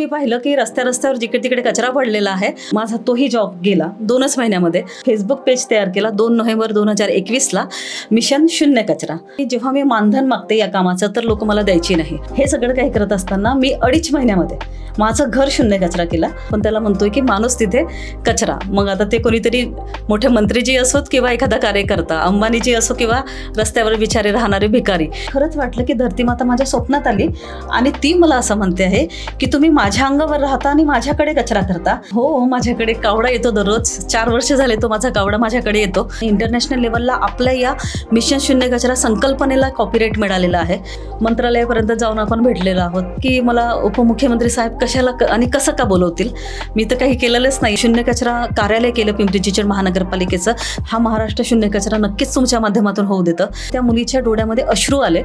मी पाहिलं की रस्त्यावर जिकडे तिकडे कचरा पडलेला आहे, माझा तोही जॉब गेला 2च महिन्यामध्ये. फेसबुक पेज तयार केला 2 नोव्हेंबर 2021ला, मिशन शून्य कचरा. जेव्हा मी मानधन मागते या कामाचं तर लोक मला द्यायची नाही. हे सगळं काही करत असताना मी 2.5 महिन्यामध्ये माझं घर शून्य कचरा केला. पण त्याला म्हणतोय की माणूस तिथे कचरा. मग आता ते कोणीतरी मोठे मंत्रीजी असोत किंवा एखादा कार्यकर्ता, अंबानीजी असो किंवा रस्त्यावर बिचारे राहणारे भिकारी, खरंच वाटलं की धरती माता माझ्या स्वप्नात आली आणि ती मला असं म्हणते आहे की तुम्ही माझ्या अंगावर राहता आणि माझ्याकडे कचरा करता. हो, माझ्याकडे कावडा येतो दररोज. 4 वर्ष झाले तो माझा कावडा माझ्याकडे येतो. इंटरनॅशनल लेवलला आपल्या या मिशन शून्य कचरा संकल्पनेला कॉपीराईट मिळालेला आहे. मंत्रालयापर्यंत जाऊन आपण भेटलेलो आहोत की मला उपमुख्यमंत्री साहेब कशाला आणि कसं का बोलवतील. मी तर काही केलेलंच नाही. शून्य कचरा कार्यालय केलं पिंपरी चिंचवड महानगरपालिकेचं. हा महाराष्ट्र शून्य कचरा नक्कीच तुमच्या माध्यमातून होऊ देतं. त्या मुलीच्या डोळ्यामध्ये अश्रू आले.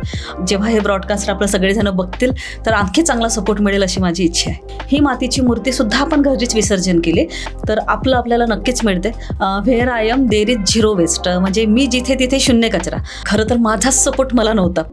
जेव्हा हे ब्रॉडकास्ट आपलं सगळेजण बघतील तर आणखी चांगला सपोर्ट मिळेल अशी माझी इच्छा आहे. ही मातीची मूर्ती सुद्धा आपण घरीच विसर्जन केली तर आपल्याला नक्कीच मिळते. Where I am there is zero waste. म्हणजे मी जिथे तिथे शून्य कचरा. खरं तर माझाच सपोर्ट मला नव्हता.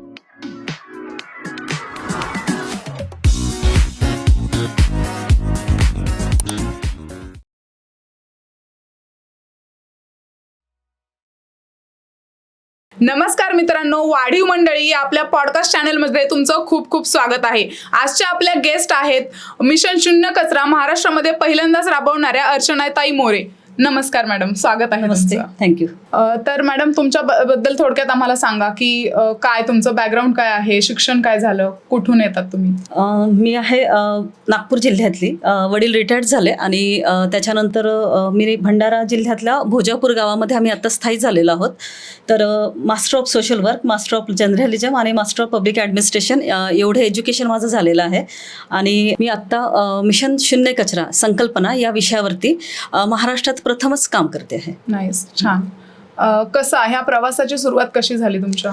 नमस्कार मित्रांनो, वाढीव मंडळी या आपल्या पॉडकास्ट चॅनलमध्ये तुमचं खूप खूप स्वागत आहे. आजच्या आपल्या गेस्ट आहेत मिशन शून्य कचरा महाराष्ट्रामध्ये पहिल्यांदाच राबवणाऱ्या अर्चनाताई मोरे. नमस्कार मॅडम, स्वागत आहे. नमस्ते, थँक्यू. तर मॅडम तुमच्या बद्दल थोडक्यात आम्हाला सांगा की काय तुमचं बॅकग्राऊंड काय आहे, शिक्षण काय झालं, कुठून येतात तुम्ही? मी आहे नागपूर जिल्ह्यातली. वडील रिटायर्ड झाले आणि त्याच्यानंतर मी भंडारा जिल्ह्यातल्या भोजापूर गावामध्ये आम्ही आता स्थायिक झालेलो आहोत. तर master of social work, master of journalism आणि मास्टर ऑफ पब्लिक ॲडमिनिस्ट्रेशन एवढं एज्युकेशन माझं झालेलं आहे. आणि मी आत्ता मिशन शून्य कचरा संकल्पना या विषयावरती महाराष्ट्रात प्रथमच काम करते आहे. नाईस, छान. कसं ह्या प्रवासाची सुरुवात कशी झाली तुमच्या?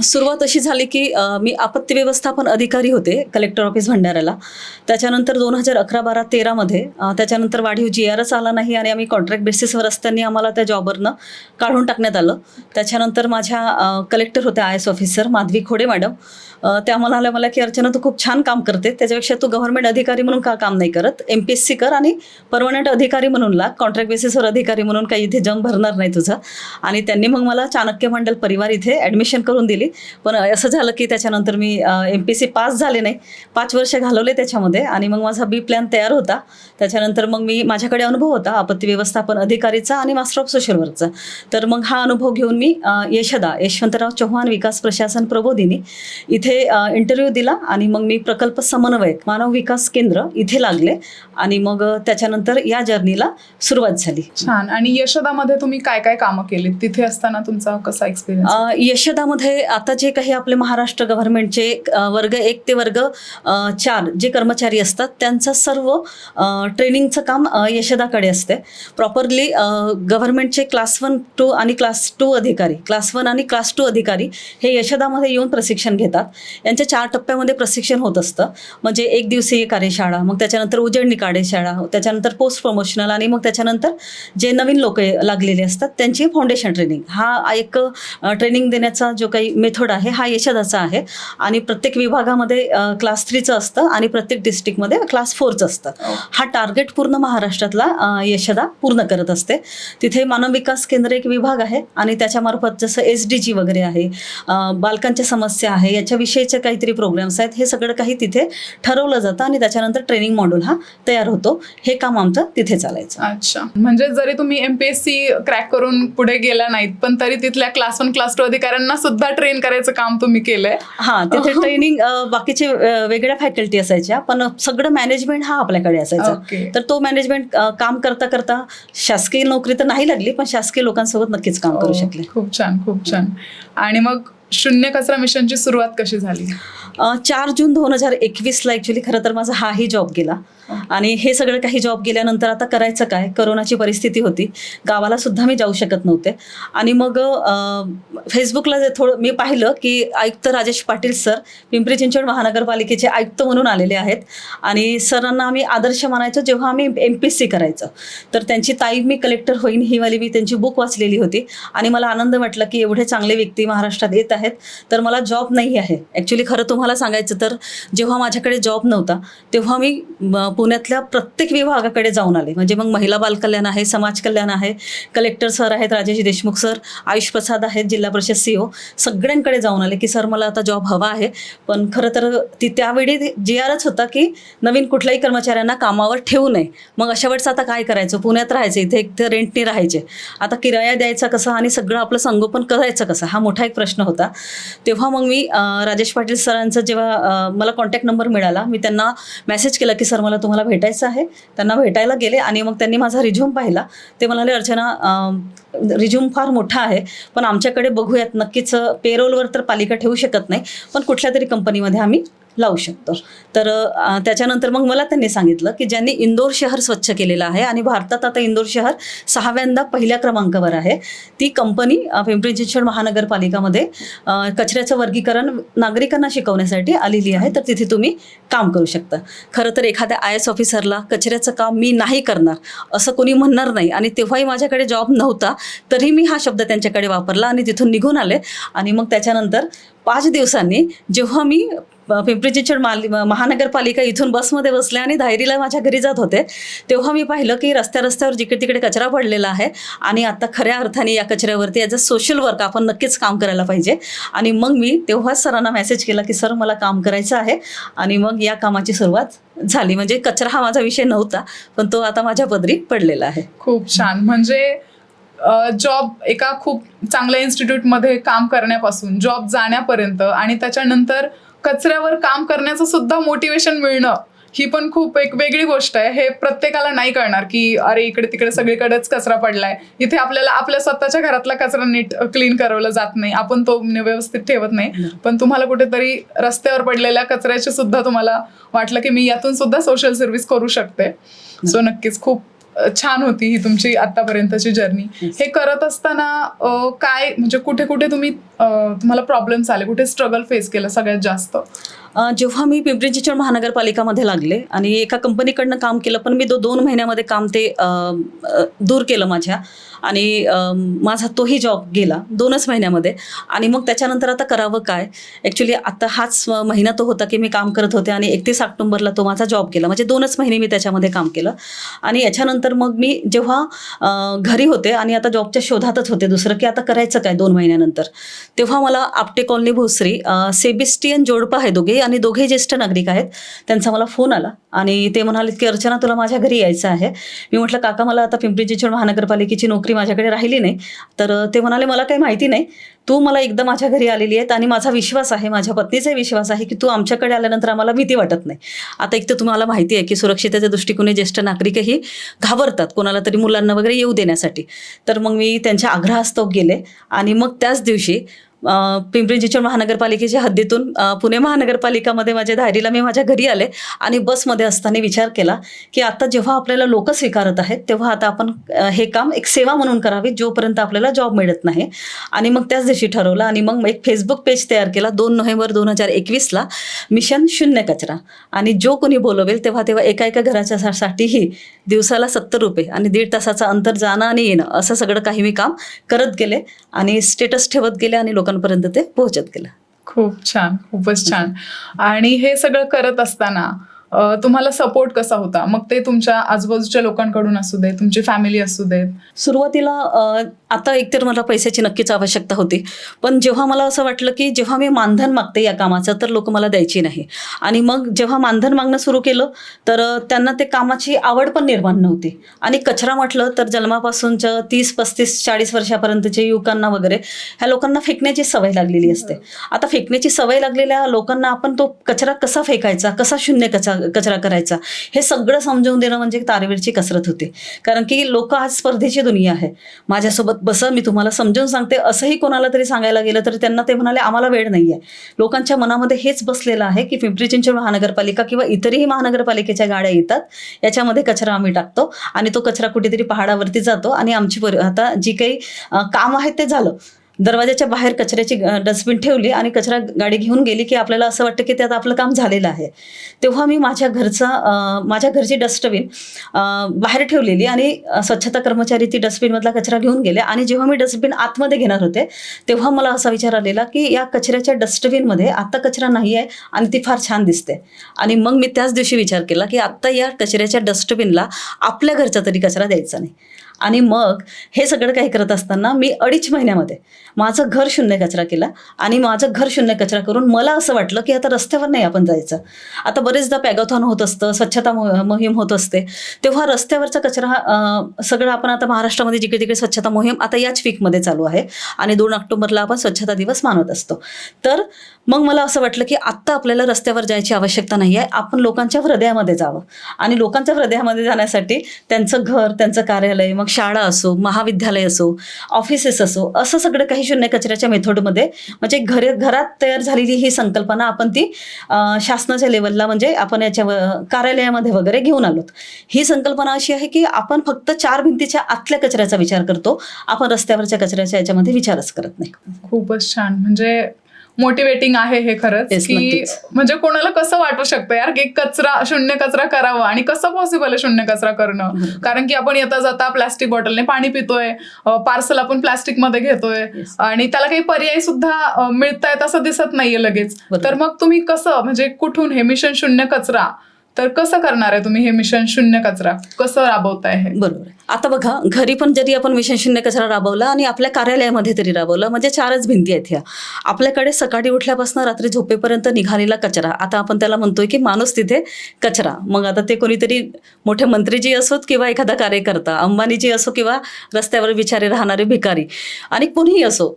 सुरुवात अशी झाली की मी आपत्ती व्यवस्थापन अधिकारी होते कलेक्टर ऑफिस भंडाऱ्याला. त्याच्यानंतर 2011-12-13मध्ये त्याच्यानंतर वाढीव GRच आला नाही आणि आम्ही कॉन्ट्रॅक्ट बेसिसवर असताना आम्हाला त्या जॉबवरनं काढून टाकण्यात आलं. त्याच्यानंतर माझ्या कलेक्टर होत्या IAS officer Madhavi Khode madam. त्या म्हणाल्या मला की अर्चना तू खूप छान काम करते, त्याच्यापेक्षा तू गव्हर्नमेंट अधिकारी म्हणून का काम नाही करत, MPSC कर आणि परमनंट अधिकारी म्हणून लाग, कॉन्ट्रॅक्ट बेसिसवर अधिकारी म्हणून काही इथे जम भरणार नाही तुझं. आणि त्यांनी मग मला चाणक्य मंडल परिवार इथे ॲडमिशन करून दिली. पण असं झालं की त्याच्यानंतर मी MPSC पास झाले नाही, 5 वर्ष घालवले त्याच्यामध्ये. आणि मग माझा B प्लॅन तयार होता. त्याच्यानंतर मग माझ्याकडे अनुभव होता आपत्ती व्यवस्थापन अधिकारीचा आणि मास्टर ऑफ सोशल वर्कचा. तर मग हा अनुभव घेऊन मी यशदा यशवंतराव चव्हाण विकास प्रशासन प्रबोधिनी इथे इंटरव्ह्यू दिला आणि मग मी प्रकल्प समन्वयक मानव विकास केंद्र इथे लागले आणि मग त्याच्यानंतर या जर्नीला सुरुवात झाली. छान. आणि यशदामध्ये तुम्ही काय काय कामं केली तिथे असताना, तुमचा कसा एक्सपिरियन्स? यशदामध्ये आता जे काही आपले महाराष्ट्र गव्हर्नमेंटचे वर्ग 1 ते वर्ग 4 जे कर्मचारी असतात त्यांचं सर्व ट्रेनिंगचं काम यशदाकडे असते. प्रॉपरली गव्हर्नमेंटचे क्लास 1, 2 आणि क्लास 2 अधिकारी, क्लास 1 आणि क्लास 2 अधिकारी हे यशदामध्ये येऊन प्रशिक्षण घेतात. यांच्या 4 टप्प्यामध्ये प्रशिक्षण होत असतं. म्हणजे 1 दिवसीय कार्यशाळा, मग त्याच्यानंतर उजळणी कार्यशाळा, त्याच्यानंतर पोस्ट प्रमोशनल आणि मग त्याच्यानंतर जे नवीन लोक लागलेले असतात त्यांची फाउंडेशन ट्रेनिंग. हा एक ट्रेनिंग देण्याचा जो काही मेथड आहे हा यशदाचा आहे. आणि प्रत्येक विभागामध्ये क्लास 3चं असतं आणि प्रत्येक डिस्ट्रिक्टमध्ये क्लास 4चं असतं. हा टार्गेट पूर्ण महाराष्ट्रातला यशदा पूर्ण करत असते. तिथे मानव विकास केंद्र एक विभाग आहे आणि त्याच्यामार्फत जसं SDG वगैरे आहे, बालकांच्या समस्या आहे, याच्याविषयीचे काहीतरी प्रोग्राम्स आहेत, हे सगळं काही तिथे ठरवलं जातं आणि त्याच्यानंतर ट्रेनिंग मॉड्यूल हा तयार होतो. हे काम आमचं तिथे चालायचं. अच्छा. म्हणजे जरी तुम्ही MPSC क्रॅक करून पुढे गेला नाहीत पण तरी तिथल्या क्लास 1 क्लास 2 अधिकाऱ्यांना सुद्धा ट्रेन करायचं काम तुम्ही केलंय. हा, तिथे ट्रेनिंग बाकीचे वेगळ्या फॅकल्टी असायच्या पण सगळं मॅनेजमेंट हा आपल्याकडे असायचा. तर तो मॅनेजमेंट काम करता करता शासकीय नोकरी तर नाही लागली पण शासकीय लोकांसोबत नक्कीच काम करू शकले. खूप छान, खूप छान. आणि मग शून्य कचरा मिशनची सुरुवात कशी झाली? 4 जून 2021ला ॲक्च्युली खरं तर माझा हाही जॉब गेला. आणि हे सगळं काही जॉब गेल्यानंतर आता करायचं काय, करोनाची परिस्थिती होती, गावाला सुद्धा मी जाऊ शकत नव्हते. आणि मग फेसबुकला थोडं मी पाहिलं की आयुक्त राजेश पाटील सर पिंपरी चिंचवड महानगरपालिकेचे आयुक्त म्हणून आलेले आहेत आणि सरांना आम्ही आदर्श मानायचो जेव्हा आम्ही MPSC करायचं. तर त्यांची ताई मी कलेक्टर होईन ही वाली मी त्यांची बुक वाचलेली होती आणि मला आनंद वाटला की एवढे चांगले व्यक्ती महाराष्ट्रात येत आहेत तर मला जॉब नाही आहे. ॲक्च्युली खरं तुम्हाला तुम्हाला सांगायचं तर जेव्हा माझ्याकडे जॉब नव्हता तेव्हा मी पुण्यातल्या प्रत्येक विभागाकडे जाऊन आले. म्हणजे मग महिला बालकल्याण आहे, समाज कल्याण आहे, कलेक्टर सर आहेत, राजेश देशमुख सर, आयुष प्रसाद आहेत, जिल्हा परिषद CEO, सगळ्यांकडे जाऊन आले की सर मला आता जॉब हवा आहे. पण खरं तर त्यावेळी GRच होता की नवीन कुठल्याही कर्मचाऱ्यांना कामावर ठेवू नये. मग अशा वेळेस आता काय करायचं, पुण्यात राहायचं, इथे एक तर रेंटने राहायचे, आता किराया द्यायचा कसा आणि सगळं आपलं संगोपन करायचं कसं, हा मोठा एक प्रश्न होता. तेव्हा मग मी राजेश पाटील सरांचं जेव्हा मला कॉन्टॅक्ट नंबर मिळाला, मी त्यांना मेसेज केला की सर मला तुम्हाला भेटायचं आहे. त्यांना भेटायला गेले आणि मग त्यांनी माझा रिझ्यूम पाहिला. ते म्हणाले अर्चना रिझ्यूम फार मोठा आहे पण आमच्याकडे बघूयात, नक्कीच पेरोलवर तर पालिका ठेवू शकत नाही पण कुठल्या तरी कंपनीमध्ये आम्ही लावू शकतो. तर त्याच्यानंतर मग मला त्यांनी सांगितलं की ज्यांनी इंदोर शहर स्वच्छ केलेलं आहे आणि भारतात आता इंदोर शहर 6व्यांदा पहिल्या क्रमांकावर आहे, ती कंपनी पिंपरी चिंचवड महानगरपालिकामध्ये कचऱ्याचं वर्गीकरण नागरिकांना शिकवण्यासाठी आलेली आहे, तर तिथे तुम्ही काम करू शकता. खरं तर एखाद्या IAS ऑफिसरला कचऱ्याचं काम मी नाही करणार असं कोणी म्हणणार नाही आणि तेव्हाही माझ्याकडे जॉब नव्हता तरी मी हा शब्द त्यांच्याकडे वापरला आणि तिथून निघून आले. आणि मग त्याच्यानंतर 5 दिवसांनी जेव्हा मी पिंपरी चिंचवड महानगरपालिका इथून बसमध्ये बसले आणि धायरीला माझ्या घरी जात होते तेव्हा मी पाहिलं की रस्त्यावर जिकडे तिकडे कचरा पडलेला आहे आणि आता खऱ्या अर्थाने या कचऱ्यावरती ॲज अ सोशल वर्क आपण नक्कीच काम करायला पाहिजे. आणि मग मी तेव्हाच सरांना मेसेज केला की सर मला काम करायचं आहे आणि मग या कामाची सुरुवात झाली. म्हणजे कचरा हा माझा विषय नव्हता पण तो आता माझ्या पदरी पडलेला आहे. खूप छान. म्हणजे जॉब एका खूप चांगल्या इन्स्टिट्यूटमध्ये काम करण्यापासून जॉब जाण्यापर्यंत आणि त्याच्यानंतर कचऱ्यावर काम करण्याचं सुद्धा मोटिवेशन मिळणं, ही पण खूप एक वेगळी गोष्ट आहे. हे प्रत्येकाला नाही कळणार की अरे इकडे तिकडे सगळीकडेच कचरा पडलाय, इथे आपल्याला आपल्या स्वतःच्या घरातला कचरा नीट क्लीन करवला जात नाही, आपण तो व्यवस्थित ठेवत नाही. पण तुम्हाला कुठेतरी रस्त्यावर पडलेल्या कचऱ्याची सुद्धा तुम्हाला वाटलं की मी यातून सुद्धा सोशल सर्व्हिस करू शकते. सो नक्कीच खूप छान होती ही तुमची आतापर्यंतची जर्नी. हे करत असताना काय म्हणजे कुठे कुठे तुम्हाला प्रॉब्लेम्स आले, कुठे स्ट्रगल फेस केलं सगळ्यात जास्त? जेव्हा मी पिंपरी चिंचवड महानगरपालिकामध्ये लागले आणि एका कंपनीकडनं काम केलं पण मी 2 महिन्यामध्ये काम ते दूर केलं माझ्या आणि माझा तोही जॉब गेला 2च महिन्यामध्ये. आणि मग त्याच्यानंतर आता करावं काय, ॲक्च्युली आता हाच महिना तो होता की मी काम करत होते आणि 31 ऑक्टोबरला तो माझा जॉब गेला. म्हणजे 2च महिने मी त्याच्यामध्ये काम केलं. आणि याच्यानंतर मग मी जेव्हा घरी होते आणि आता जॉबच्या शोधातच होते दुसरं की आता करायचं काय 2 महिन्यानंतर, तेव्हा मला आपटे कॉलनी भोसरी सेबिस्टियन जोडपं आहे दोघे आणि दोघे ज्येष्ठ नागरिक आहेत, त्यांचा मला फोन आला आणि ते म्हणाले की अर्चना तुला माझ्या घरी यायचं आहे. मी म्हटलं काका मला आता पिंपरी चिंचवड महानगरपालिकेची नोकरी माझ्याकडे राहिली नाही. तर ते म्हणाले मला काही माहिती नाही, तू मला एकदा माझ्या घरी आलेली आहेत आणि माझा विश्वास आहे, माझ्या पत्नीचाही विश्वास आहे की तू आमच्याकडे आल्यानंतर आम्हाला भीती वाटत नाही. आता एक तर तुम्हाला माहिती आहे की सुरक्षिततेच्या दृष्टिकोने ज्येष्ठ नागरिकही घाबरतात कोणाला तरी मुलांना वगैरे येऊ देण्यासाठी. तर मग मी त्यांच्या आग्रहास्तव गेले आणि मग त्याच दिवशी पिंपरी चिंचवड महानगरपालिकेच्या हद्दीतून पुणे महानगरपालिकामध्ये माझ्या धायरीला मी माझ्या घरी आले आणि बसमध्ये असताना विचार केला की आता जेव्हा आपल्याला लोक स्वीकारत आहेत तेव्हा आता आपण हे काम एक सेवा म्हणून करावी जोपर्यंत आपल्याला जॉब मिळत नाही. आणि मग त्याच दिवशी ठरवलं आणि मग एक फेसबुक पेज तयार केला 2 नोव्हेंबर 2021ला, मिशन शून्य कचरा. आणि जो कोणी बोलवेल तेव्हा एका घराच्यासाठीही दिवसाला 70 रुपये आणि 1.5 तासाचं अंतर जाणं आणि येणं असं सगळं काही मी काम करत गेले आणि स्टेटस ठेवत गेले आणि लोकांपर्यंत ते पोहोचत गेलं. खूप छान, खूपच छान. आणि हे सगळं करत असताना तुम्हाला सपोर्ट कसा होता? मग ते तुमच्या आजूबाजूच्या लोकांकडून असू दे, तुमची फॅमिली असू देत. सुरुवातीला आता एकतर मला पैशाची नक्कीच आवश्यकता होती, पण जेव्हा मला असं वाटलं की जेव्हा मी मानधन मागते या कामाचं तर लोक मला द्यायची नाही. आणि मग जेव्हा मानधन मागणं सुरू केलं तर त्यांना ते कामाची आवड पण निर्माण नव्हती. आणि कचरा म्हटलं तर जन्मापासूनच्या 30, 35, 40 वर्षापर्यंतच्या युवकांना वगैरे ह्या लोकांना फेकण्याची सवय लागलेली असते. आता फेकण्याची सवय लागलेल्या लोकांना आपण तो कचरा कसा फेकायचा, कसा शून्य कचरा करायचा हे सगळं समजावून देणं म्हणजे तारेवरची कसरत होती. कारण की लोक आज स्पर्धेची दुनिया आहे. माझ्यासोबत बसं मी तुम्हाला समजावून सांगते असंही कोणाला तरी सांगायला गेलं तर त्यांना ते म्हणाले आम्हाला वेळ नाही आहे. लोकांच्या मनामध्ये हेच बसलेलं आहे की पिंपरी चिंचवड महानगरपालिका किंवा इतरही महानगरपालिकेच्या गाड्या येतात, याच्यामध्ये कचरा आम्ही टाकतो आणि तो कचरा कुठेतरी पहाडावरती जातो आणि आमची आता जी काही काम आहे ते झालं. दरवाजाच्या बाहेर कचऱ्याची डस्टबिन ठेवली आणि कचरा गाडी घेऊन गेली की आपल्याला असं वाटतं की त्यात आपलं काम झालेलं आहे. तेव्हा मी माझ्या घरची डस्टबिन बाहेर ठेवलेली आणि स्वच्छता कर्मचारी ती डस्टबिनमधला कचरा घेऊन गेले आणि जेव्हा मी डस्टबिन आतमध्ये घेणार होते तेव्हा मला असा विचार आलेला की या कचऱ्याच्या डस्टबिनमध्ये आता कचरा नाही आहे आणि ती फार छान दिसते. आणि मग मी त्याच दिवशी विचार केला की आत्ता या कचऱ्याच्या डस्टबिनला आपल्या घरचा तरी कचरा द्यायचा नाही. आणि मग हे सगळं काही करत असताना मी 2.5 महिन्यामध्ये माझं घर शून्य कचरा केला. आणि माझं घर शून्य कचरा करून मला असं वाटलं की आता रस्त्यावर नाही आपण जायचं. आता बरेचदा पॅगाथॉन होत असतं, स्वच्छता मोहीम होत असते, तेव्हा रस्त्यावरचा कचरा सगळं आपण आता महाराष्ट्रामध्ये जिकडे तिकडे स्वच्छता मोहीम आता याच वीकमध्ये चालू आहे आणि 2 ऑक्टोबरला आपण स्वच्छता दिवस मानत असतो. तर मग मला असं वाटलं की आत्ता आपल्याला रस्त्यावर जायची आवश्यकता नाही आहे, आपण लोकांच्या हृदयामध्ये जावं. आणि लोकांच्या हृदयामध्ये जाण्यासाठी त्यांचं घर, त्यांचं कार्यालय, मग शाळा असो, महाविद्यालय असो, ऑफिसेस असो, असं सगळं काही शून्य कचऱ्याच्या मेथडमध्ये म्हणजे घरात तयार झालेली ही संकल्पना आपण ती शासनाच्या लेवलला म्हणजे आपण याच्या कार्यालयामध्ये वगैरे घेऊन आलोत. ही संकल्पना अशी आहे की आपण फक्त 4 भिंतीच्या आतल्या कचऱ्याचा विचार करतो, आपण रस्त्यावरच्या कचऱ्याच्या याच्यामध्ये विचारच करत नाही. खूपच छान. म्हणजे मोटिवेटिंग आहे हे खरंच. Yes, की नक्कीच. म्हणजे कोणाला कसं वाटू शकतं यार की शून्य कचरा करावा आणि कसं पॉसिबल आहे शून्य कचरा करणं. कारण की आपण येता जाता प्लास्टिक बॉटलने पाणी पितोय, पार्सल आपण प्लास्टिक मध्ये घेतोय Yes. आणि त्याला काही पर्याय सुद्धा मिळतायत असं दिसत नाहीये लगेच. बरोबर. तर मग तुम्ही कसं म्हणजे कुठून हे मिशन शून्य कचरा तर कसं करणार आहे तुम्ही हे मिशन शून्य कचरा कसं राबवताय हे? बरोबर. आता बघा, घरी पण जरी आपण मिशन शून्य कचरा राबवला आणि आपल्या कार्यालयामध्ये तरी राबवलं म्हणजे 4च भिंती आहेत ह्या. आपल्याकडे सकाळी उठल्यापासून रात्री झोपेपर्यंत निघालेला कचरा, आता आपण त्याला म्हणतोय की माणूस तिथे कचरा. मग आता ते कोणीतरी मोठे मंत्रीजी असोत किंवा एखादा कार्यकर्ता, अंबानीजी असो किंवा रस्त्यावर बिचारे राहणारे भिकारी आणि कोणीही असो,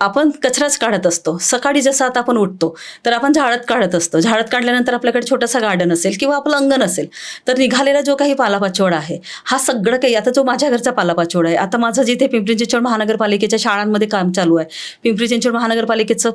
आपण कचराच काढत असतो. सकाळी जसं आता आपण उठतो तर आपण झाडत काढत असतो. झाडत काढल्यानंतर आपल्याकडे छोटासा गार्डन असेल किंवा आपलं अंगण असेल तर निघालेला जो काही पालापाचोळा आहे हा सगळं काही, आता जो माझ्या घरचा पालापाचोळा आहे, आता माझं जिथे पिंपरी चिंचवड महानगरपालिकेच्या शाळांमध्ये काम चालू आहे, पिंपरी चिंचवड महानगरपालिकेचं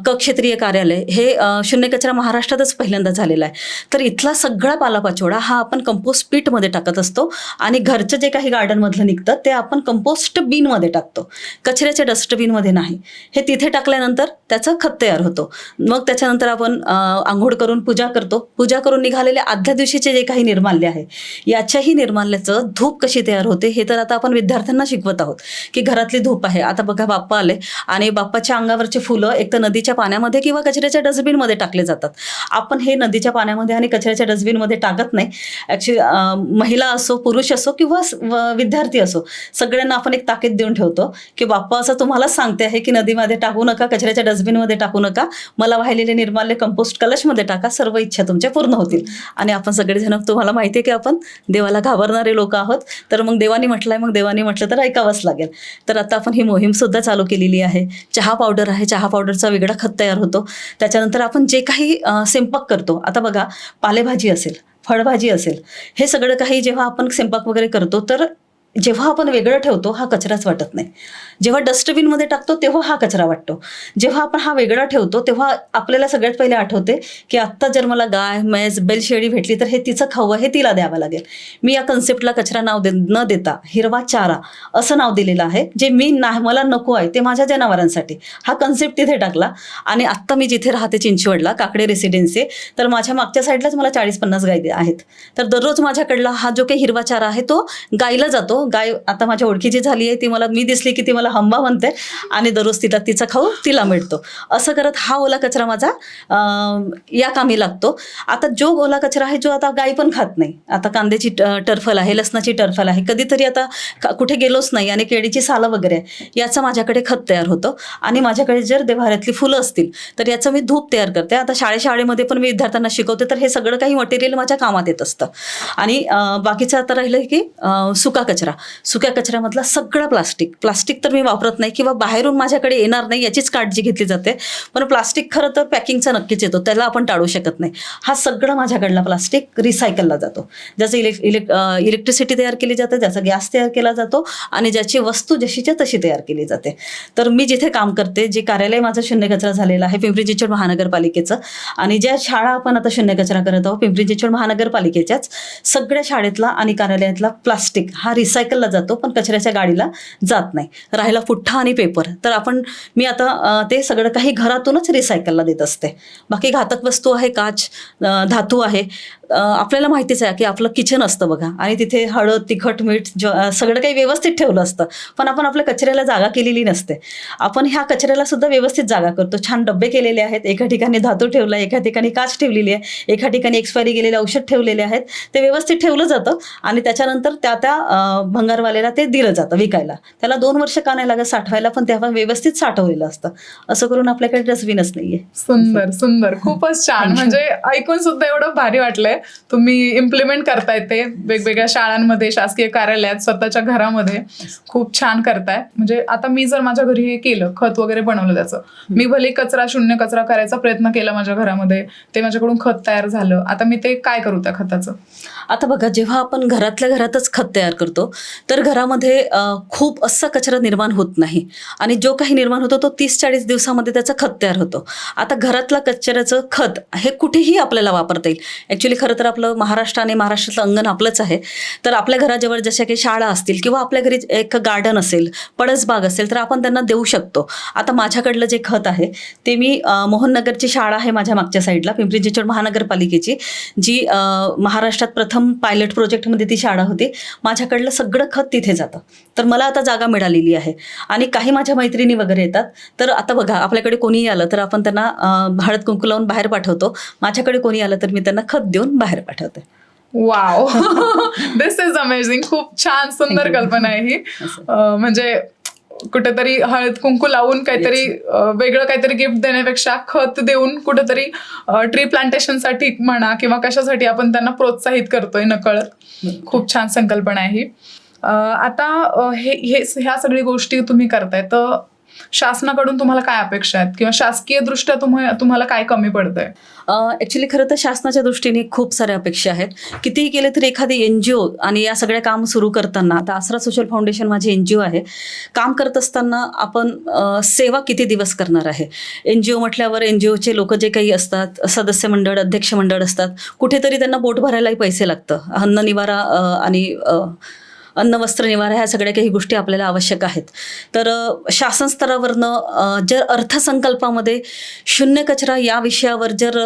क क्षेत्रीय कार्यालय हे शून्य कचरा महाराष्ट्रातच पहिल्यांदा झालेला आहे. तर इथला सगळा पालापाचोळा हा आपण कंपोस्ट पीटमध्ये टाकत असतो आणि घरचं जे काही गार्डनमधलं निघतं ते आपण कंपोस्ट बिनमध्ये टाकतो, कचऱ्याच्या डस्टबिनमध्ये नाही. हे तिथे टाकल्यानंतर त्याचं खत तयार होतं. मग त्याच्यानंतर आपण आंघोळ करून पूजा करतो. पूजा करून निघालेले आदल्या दिवशीचे जे काही निर्माल्य आहे याच्याही निर्माल्याचं धूप कशी तयार होते हे तर आता आपण विद्यार्थ्यांना शिकवत आहोत की घरातली धूप आहे. आता बघा, बाप्पा आले आणि बाप्पाच्या अंगावरचे फुलं एक तर नदीच्या पाण्यामध्ये किंवा कचऱ्याच्या डस्टबिनमध्ये टाकले जातात. आपण हे नदीच्या पाण्यामध्ये आणि कचऱ्याच्या डस्टबिनमध्ये टाकत नाही. ॲक्च्युली महिला असो, पुरुष असो किंवा विद्यार्थी असो, सगळ्यांना आपण एक ताकीद देऊन ठेवतो की बाप्पा असं तुम्हालाच सांगते आहे की नदीमध्ये टाकू नका, कचऱ्याच्या डस्टबिनमध्ये टाकू नका, मला वाहिलेले निर्माल्य कंपोस्ट कलशमध्ये टाका, सर्व इच्छा तुमच्या पूर्ण होतील. आणि आपण सगळेजण, तुम्हाला माहिती आहे की आपण देवाला घाबरणारे लोक आहोत, तर मग देवानी म्हटलंय, मग देवानी म्हटलं तर ऐकावंच लागेल. तर आता आपण ही मोहीम सुद्धा चालू केलेली आहे. चहा पावडर आहे, चहा पावडरचा वेगळा खत तयार होतो. त्याच्यानंतर आपण जे काही स्वयंपाक करतो, आता बघा, पालेभाजी असेल, फळभाजी असेल, हे सगळं काही जेव्हा आपण स्वयंपाक वगैरे करतो तर जेव्हा आपण वेगळं ठेवतो हा कचराच वाटत नाही. जेव्हा डस्टबिनमध्ये टाकतो तेव्हा हा कचरा वाटतो. जेव्हा आपण हा वेगळा ठेवतो तेव्हा आपल्याला सगळ्यात पहिले आठवते की आत्ता जर मला गाय, म्हैस, बैलशेळी भेटली तर हे तिचं खावं, हे तिला द्यावं लागेल. मी या कन्सेप्टला कचरा नाव न देता हिरवा चारा असं नाव दिलेलं आहे. जे मला नको आहे ते माझ्या जनावरांसाठी, हा कन्सेप्ट तिथे टाकला. आणि आत्ता मी जिथे राहते चिंचवडला, काकडे रेसिडेन्सी, तर माझ्या मागच्या साईडलाच मला 40-50 गाय आहेत. तर दररोज माझ्याकडला हा जो काही हिरवा चारा आहे तो गायला जातो. गाय आता माझ्या ओळखीची झाली आहे, मी दिसली की ती मला हंबा म्हणते आणि दररोज तिचा खाऊ तिला मिळतो. असं करत हा ओला कचरा माझा या कामी लागतो. आता जो ओला कचरा आहे जो आता गाय पण खात नाही, आता कांद्याची टरफल आहे, लसणाची टरफल आहे, कधीतरी आता कुठे गेलोच नाही आणि केळीची सालं वगैरे आहे, याचं माझ्याकडे खत तयार होतं. आणि माझ्याकडे जर देव्हाऱ्यातली फुलं असतील तर याचं मी धूप तयार करते. आता शाळेमध्ये पण मी विद्यार्थ्यांना शिकवते, तर हे सगळं काही मटेरियल माझ्या कामात येत असतं. आणि बाकीचं आता राहिलं की सुका कचरा, सुक्या कचऱ्यामधला सगळं प्लास्टिक तर मी वापरत नाही किंवा बाहेरून माझ्याकडे येणार नाही याचीच काळजी घेतली जाते. पण प्लास्टिक खरं तर पॅकिंगचा नक्कीच येतो, त्याला आपण टाळू शकत नाही. हा सगळं माझ्याकडला प्लास्टिक रिसायकलला जातो. ज्याचं इलेक्ट्रिसिटी तयार केली जाते, ज्याचा गॅस तयार केला जातो आणि ज्याची वस्तू जशीच्या तशी तयार केली जाते. तर मी जिथे काम करते, जे कार्यालय माझं शून्य कचरा झालेलं आहे पिंपरी चिंचवड महानगरपालिकेचं, आणि ज्या शाळा आपण आता शून्य कचरा करत आहोत पिंपरी चिंचवड महानगरपालिकेच्याच, सगळ्या शाळेतला आणि कार्यालयातला प्लास्टिक हा रिसायकलला जातो, पण कचऱ्याच्या गाडीला जात नाही. राहिला पुठ्ठा आणि पेपर, तर मी आता ते सगळं काही घरातूनच रिसायकलला देत असते. बाकी घातक वस्तू आहे, काच, धातू आहे. आपल्याला माहितीच आहे की आपलं किचन असतं बघा, आणि तिथे हळद, तिखट, मीठ सगळं काही व्यवस्थित ठेवलं असतं, पण आपण आपल्या कचऱ्याला जागा केलेली नसते. आपण ह्या कचऱ्याला सुद्धा व्यवस्थित जागा करतो. छान डब्बे केलेले आहेत, एका ठिकाणी धातू ठेवला, एका ठिकाणी काच ठेवलेली आहे, एका ठिकाणी एक्सपायरी गेलेले औषध ठेवलेले आहेत. ते व्यवस्थित ठेवलं जातं आणि त्याच्यानंतर त्या भंगारवाल्याला ते दिलं जातं विकायला. त्याला 2 वर्ष का नाही लागत साठवायला, पण ते आपण व्यवस्थित साठवलेलं असतं. असं करून आपल्याकडे डस्टबिनच नाहीये. सुंदर सुंदर, खूपच छान. म्हणजे ऐकून सुद्धा एवढं भारी वाटलंय. तुम्ही इम्प्लिमेंट करताय ते वेगवेगळ्या शाळांमध्ये, शासकीय कार्यालयात, स्वतःच्या घरामध्ये खूप छान करताय. म्हणजे आता मी जर माझ्या घरी हे केलं, खत वगैरे बनवलं त्याचं, मी भले शून्य कचरा करायचा प्रयत्न केला माझ्या घरामध्ये, ते माझ्याकडून खत तयार झालं, आता मी ते काय करू त्या खताचं? आता बघा, जेव्हा आपण घरातल्या घरातच खत तयार करतो तर घरामध्ये खूप असा कचरा निर्माण होत नाही, आणि जो काही निर्माण होतो तो 30-40 दिवसामध्ये त्याचं खत तयार होतो. आता घरातल्या कचऱ्याचं खत हे कुठेही आपल्याला वापरता येईल. ॲक्च्युली खरं तर आपलं महाराष्ट्र आणि महाराष्ट्राचं अंगण आपलंच आहे. तर आपल्या घराजवळ जशा काही शाळा असतील किंवा आपल्या घरी एक गार्डन असेल, पळसबाग असेल, तर आपण त्यांना देऊ शकतो. आता माझ्याकडलं जे खत आहे ते मी मोहननगरची शाळा आहे माझ्या मागच्या साईडला, पिंपरी चिंचवड महानगरपालिकेची, जी महाराष्ट्रात प्रथम पायलट प्रोजेक्टमध्ये ती शाळा होती. माझ्याकडलं सगळं खत तिथे जातं. तर मला आता जागा मिळालेली आहे, आणि काही माझ्या मैत्रिणी वगैरे येतात. तर आता बघा, आपल्याकडे कोणीही आलं तर आपण त्यांना हळद कुंकू लावून बाहेर पाठवतो. माझ्याकडे कोणी आलं तर मी त्यांना खत देऊन बाहेर पाठवते. Wow, this is amazing. खूप छान, सुंदर कल्पना आहे ही. म्हणजे कुठेतरी हळद कुंकू लावून काहीतरी वेगळं काहीतरी गिफ्ट देण्यापेक्षा खत देऊन कुठेतरी ट्री प्लांटेशनसाठी म्हणा किंवा कशासाठी आपण त्यांना प्रोत्साहित करतोय नकळत. खूप छान संकल्पना आहे ही. आता ह्या सगळी गोष्टी तुम्ही करताय, तर शासनाकडून तुम्हाला काय अपेक्षा आहेत किंवा शासकीय दृष्ट्या तुम्हाला काय कमी पडतंय? ॲक्च्युली खरं तर शासनाच्या दृष्टीने खूप साऱ्या अपेक्षा आहेत. कितीही केले तरी एखादी NGO आणि या सगळ्या काम सुरू करताना, आता आसरा सोशल फाउंडेशन माझी NGO आहे, काम करत असताना आपण सेवा किती दिवस करणार आहे? NGO म्हटल्यावर NGOचे लोक जे काही असतात, सदस्य मंडळ, अध्यक्ष मंडळ असतात, कुठेतरी त्यांना पोट भरायलाही पैसे लागतं. अन्न निवारा आणि अन्न वस्त्र निवारा ह्या सगळ्या काही गोष्टी आपल्याला आवश्यक आहेत. तर शासन स्तरावरनं जर अर्थसंकल्पामध्ये शून्य कचरा या विषयावर जर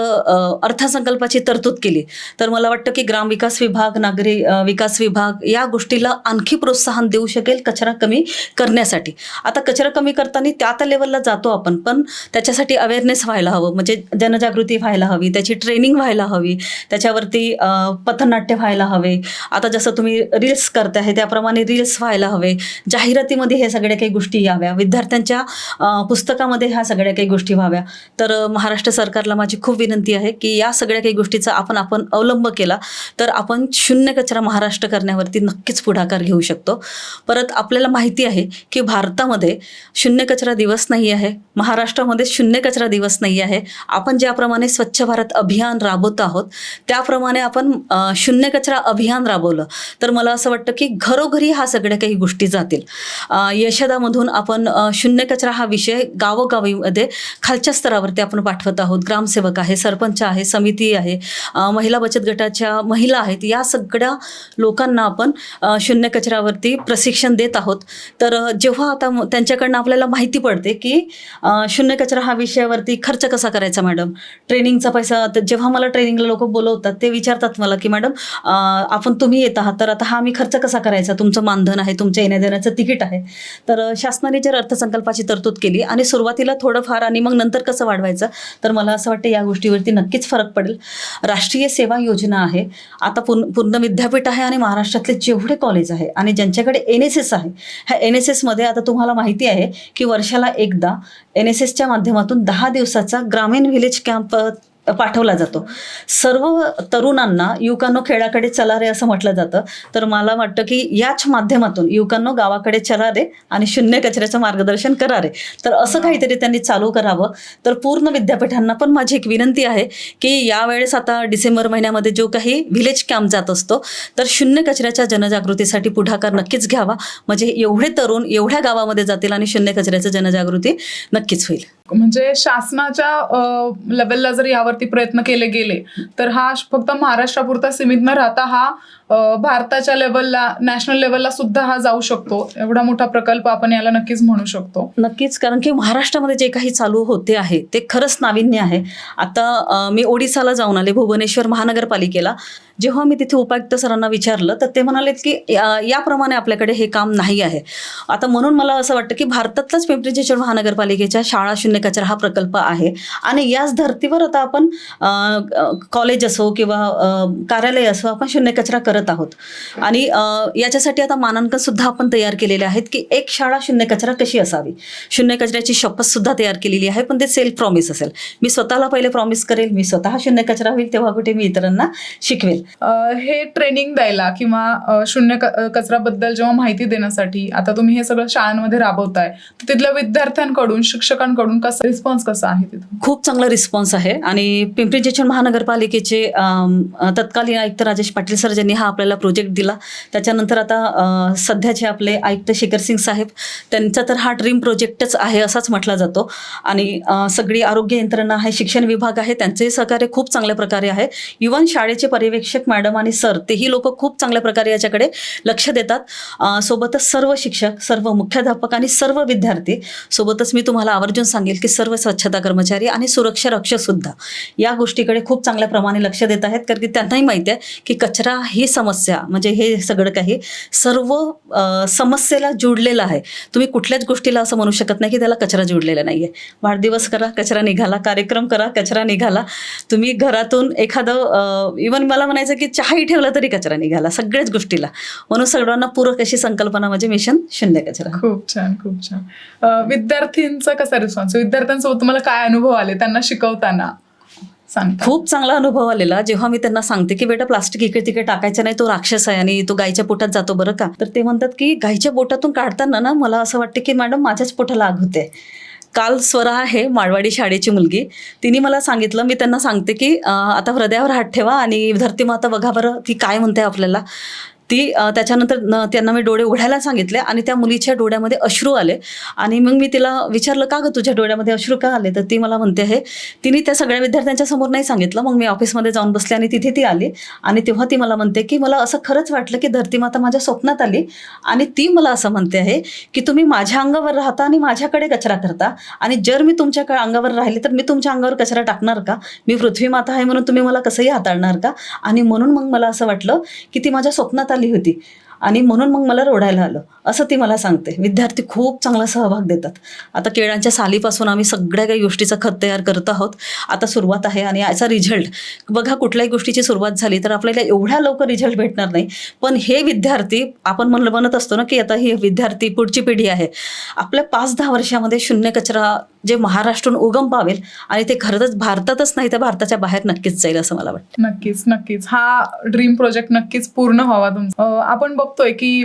अर्थसंकल्पाची तरतूद केली तर मला वाटतं की ग्रामविकास विभाग, नागरी विकास विभाग या गोष्टीला आणखी प्रोत्साहन देऊ शकेल कचरा कमी करण्यासाठी. आता कचरा कमी करताना त्या लेवलला जातो आपण, पण त्याच्यासाठी अवेअरनेस व्हायला हवं, म्हणजे जनजागृती व्हायला हवी, त्याची ट्रेनिंग व्हायला हवी, त्याच्यावरती पथनाट्य व्हायला हवे. आता जसं तुम्ही रील्स करताय त्याप्रमाणे रील्स व्हायला हवे, जाहिरातीमध्ये हे सगळ्या काही गोष्टी याव्या, विद्यार्थ्यांच्या पुस्तकामध्ये ह्या सगळ्या काही गोष्टी व्हाव्या. तर महाराष्ट्र सरकारला माझी खूप विनंती आहे की या सगळ्या काही गोष्टीचा आपण अवलंब केला तर आपण शून्य कचरा महाराष्ट्र करण्यावरती नक्कीच पुढाकार घेऊ शकतो. परत आपल्याला माहिती आहे की भारतामध्ये शून्य कचरा दिवस नाही आहे, महाराष्ट्रामध्ये शून्य कचरा दिवस नाही आहे. आपण ज्याप्रमाणे स्वच्छ भारत अभियान राबवत आहोत त्याप्रमाणे आपण शून्य कचरा अभियान राबवलं तर मला असं वाटतं की घरोघरी हा सगळ्या काही गोष्टी जातील. यशदामधून आपण शून्य कचरा हा विषय गावोगावीमध्ये खालच्या स्तरावरती आपण पाठवत आहोत. ग्रामसेवक आहे, सरपंच आहे, समिती आहे, महिला बचत गटाच्या महिला आहेत, या सगळ्या लोकांना आपण शून्य कचऱ्यावरती प्रशिक्षण देत आहोत. तर जेव्हा आता त्यांच्याकडनं आपल्याला माहिती पडते की शून्य कचरा हा विषयावरती खर्च कसा करायचा मॅडम, ट्रेनिंगचा पैसा, जेव्हा मला ट्रेनिंगला लोक बोलवतात ते विचारतात मला की मॅडम तुम्ही येत आहात तर आता हा मी खर्च कसा करायचा, तुमचं मानधन आहे, तुमच्या येण्याजाण्याचं तिकीट आहे. तर शासनाने जर अर्थसंकल्पाची तरतूद केली आणि सुरुवातीला थोडंफार आणि मग नंतर कसं वाढवायचं, तर मला असं वाटतं या गोष्टीवरती नक्कीच फरक पडेल. राष्ट्रीय सेवा योजना आहे, आता पूर्ण विद्यापीठ आहे आणि महाराष्ट्रातले जेवढे कॉलेज आहे आणि ज्यांच्याकडे NSS आहे, ह्या NSSमध्ये आता तुम्हाला माहिती आहे की वर्षाला एकदा NSSच्या माध्यमातून 10 दिवसाचा ग्रामीण व्हिलेज कॅम्प पाठवला जातो. सर्व तरुणांना युवकांनो खेळाकडे चला रे असं म्हटलं जातं. तर मला वाटतं की याच माध्यमातून युवकांनो गावाकडे चला रे आणि शून्य कचऱ्याचं मार्गदर्शन करा रे. तर असं काहीतरी त्यांनी चालू करावं. तर पूर्ण विद्यापीठांना पण माझी एक विनंती आहे की यावेळेस आता डिसेंबर महिन्यामध्ये जो काही व्हिलेज कॅम्प जात असतो तर शून्य कचऱ्याच्या जनजागृतीसाठी पुढाकार नक्कीच घ्यावा. म्हणजे एवढे तरुण एवढ्या गावामध्ये जातील आणि शून्य कचऱ्याचं जनजागृती नक्कीच होईल. म्हणजे शासनाच्या लेवलला जर यावरती प्रयत्न केले गेले तर हा फक्त महाराष्ट्रापुरता सीमित न राहता हा भारताच्या लेवलला, नॅशनल लेवलला सुद्धा हा जाऊ शकतो. एवढा मोठा प्रकल्प आपण याला नक्कीच म्हणू शकतो. नक्कीच, कारण की महाराष्ट्रामध्ये जे काही चालू होते आहे ते खरंच नाविन्य आहे. आता मी ओडिसाला जाऊन आले, भुवनेश्वर महानगरपालिकेला. जेव्हा मी तिथे उपायुक्त सरांना विचारलं तर ते म्हणालेत की याप्रमाणे आपल्याकडे हे काम नाही आहे. आता म्हणून मला असं वाटतं की भारतातलाच पिंपरी चिंचवड महानगरपालिकेच्या शाळा शून्य कचरा हा प्रकल्प आहे आणि याच धर्तीवर आता आपण कॉलेज असो किंवा कार्यालय असो आपण शून्य कचरा करत आहोत. आणि याच्यासाठी आता मानांकन सुद्धा आपण तयार केलेले आहेत की एक शाळा शून्य कचरा कशी असावी. शून्य कचऱ्याची शपथ सुद्धा तयार केलेली आहे, पण ते सेल्फ प्रॉमिस असेल. मी स्वतःला पहिले प्रॉमिस करेल, मी स्वतः शून्य कचरा होईल तेव्हा कुठे मी इतरांना शिकवेल. हे ट्रेनिंग द्यायला किंवा शून्य कचऱ्याबद्दल जेव्हा माहिती देण्यासाठी आता तुम्ही हे सगळं शाळांमध्ये राबवताय, तर तिथल्या विद्यार्थ्यांकडून, शिक्षकांकडून कसा रिस्पॉन्स कसा आहे तिथून? खूप चांगला रिस्पॉन्स आहे. आणि पिंपरी चिंचवड महानगरपालिकेचे तत्कालीन आयुक्त राजेश पाटील सर ज्यांनी हा आपल्याला प्रोजेक्ट दिला, त्याच्यानंतर आता सध्याचे आपले आयुक्त शेखर सिंग साहेब, त्यांचा तर हा ड्रीम प्रोजेक्टच आहे असाच म्हटला जातो. आणि सगळी आरोग्य यंत्रणा आहे, शिक्षण विभाग आहे, त्यांचेही सहकार्य खूप चांगल्या प्रकारे आहे. इव्हन शाळेचे पर्यवेक्षक मॅडम आणि सर तेही लोक खूप चांगल्या प्रकारे याच्याकडे लक्ष देतात. सोबतच सर्व शिक्षक, सर्व मुख्याध्यापक आणि सर्व विद्यार्थी, सोबतच मी तुम्हाला आवर्जून सांगेल की सर्व स्वच्छता कर्मचारी आणि सुरक्षा रक्षक सुद्धा या गोष्टीकडे खूप चांगल्या प्रमाणे लक्ष देत आहेत. कारण की त्यांनाही माहिती आहे की कचरा ही समस्या, म्हणजे हे सगळं काही सर्व समस्येला जुडलेलं आहे. तुम्ही कुठल्याच गोष्टीला असं म्हणू शकत नाही की त्याला कचरा जुडलेला नाही आहे. वाढदिवस करा, कचरा निघाला. कार्यक्रम करा, कचरा निघाला. तुम्ही घरातून एखादं, इव्हन मला म्हणायचं की चहाही ठेवला तरी कचरा निघाला. सगळ्याच गोष्टीला. म्हणून सर्वांना पूरक अशी संकल्पना म्हणजे मिशन शून्य कचरा. खूप छान, खूप छान. विद्यार्थ्यांचा कसा रिस्पॉन्स? विद्यार्थ्यांसोबत तुम्हाला काय अनुभव आले त्यांना शिकवताना? खूप चांगला अनुभव आलेला. जेव्हा मी त्यांना सांगते की बेटा प्लास्टिक इकडे तिकडे टाकायचं नाही, तो राक्षस आहे आणि तो गायीच्या पोटात जातो बरं का, तर ते म्हणतात की गायीच्या पोटातून काढताना ना मला असं वाटतं की मॅडम माझ्याच पोटाला आग होते. काल स्वरा आहे, माळवाडी शाळेची मुलगी, तिने मला सांगितलं, मी त्यांना सांगते की आता हृदयावर हात ठेवा आणि धरती माता बघा बरं ती काय म्हणते आपल्याला. ती त्याच्यानंतर त्यांना मी डोळे उघडायला सांगितले आणि त्या मुलीच्या डोळ्यामध्ये अश्रू आले. आणि मग मी तिला विचारलं का गं तुझ्या डोळ्यामध्ये अश्रू का आले, तर ती मला म्हणते आहे, तिने त्या सगळ्या विद्यार्थ्यांच्या समोर नाही सांगितलं. मग मी ऑफिसमध्ये जाऊन बसले आणि तिथे ती आली आणि तेव्हा ती मला म्हणते की मला असं खरंच वाटलं की धरती माता माझ्या स्वप्नात आली आणि ती मला असं म्हणते आहे की तुम्ही माझ्या अंगावर राहता आणि माझ्याकडे कचरा करता, आणि जर मी तुमच्या अंगावर राहिले तर मी तुमच्या अंगावर कचरा टाकणार का? मी पृथ्वी माता आहे म्हणून तुम्ही मला कसंही हाताळणार का? आणि म्हणून मग मला असं वाटलं की ती माझ्या स्वप्नात आली होती आणि म्हणून मग मला रडायला आलं, असं ती मला सांगते. विद्यार्थी खूप चांगला सहभाग देतात. आता केळांच्या सालीपासून आम्ही सगळ्या काही गोष्टीचं खत तयार करत आहोत. आता सुरुवात आहे आणि याचा रिझल्ट बघा, कुठल्याही गोष्टीची सुरुवात झाली तर आपल्याला एवढ्या लवकर रिझल्ट भेटणार नाही, पण हे विद्यार्थी आपण म्हणत असतो ना की आता ही विद्यार्थी पुढची पिढी आहे, आपल्या 5-10 वर्षामध्ये शून्य कचरा जे महाराष्ट्रातून उगम पावेल आणि ते खरंच भारतातच नाही तर भारताच्या बाहेर नक्कीच जाईल असं मला वाटतं. नक्कीच, नक्कीच. हा ड्रीम प्रोजेक्ट नक्कीच पूर्ण व्हावा तुमचा. आपण बघतोय की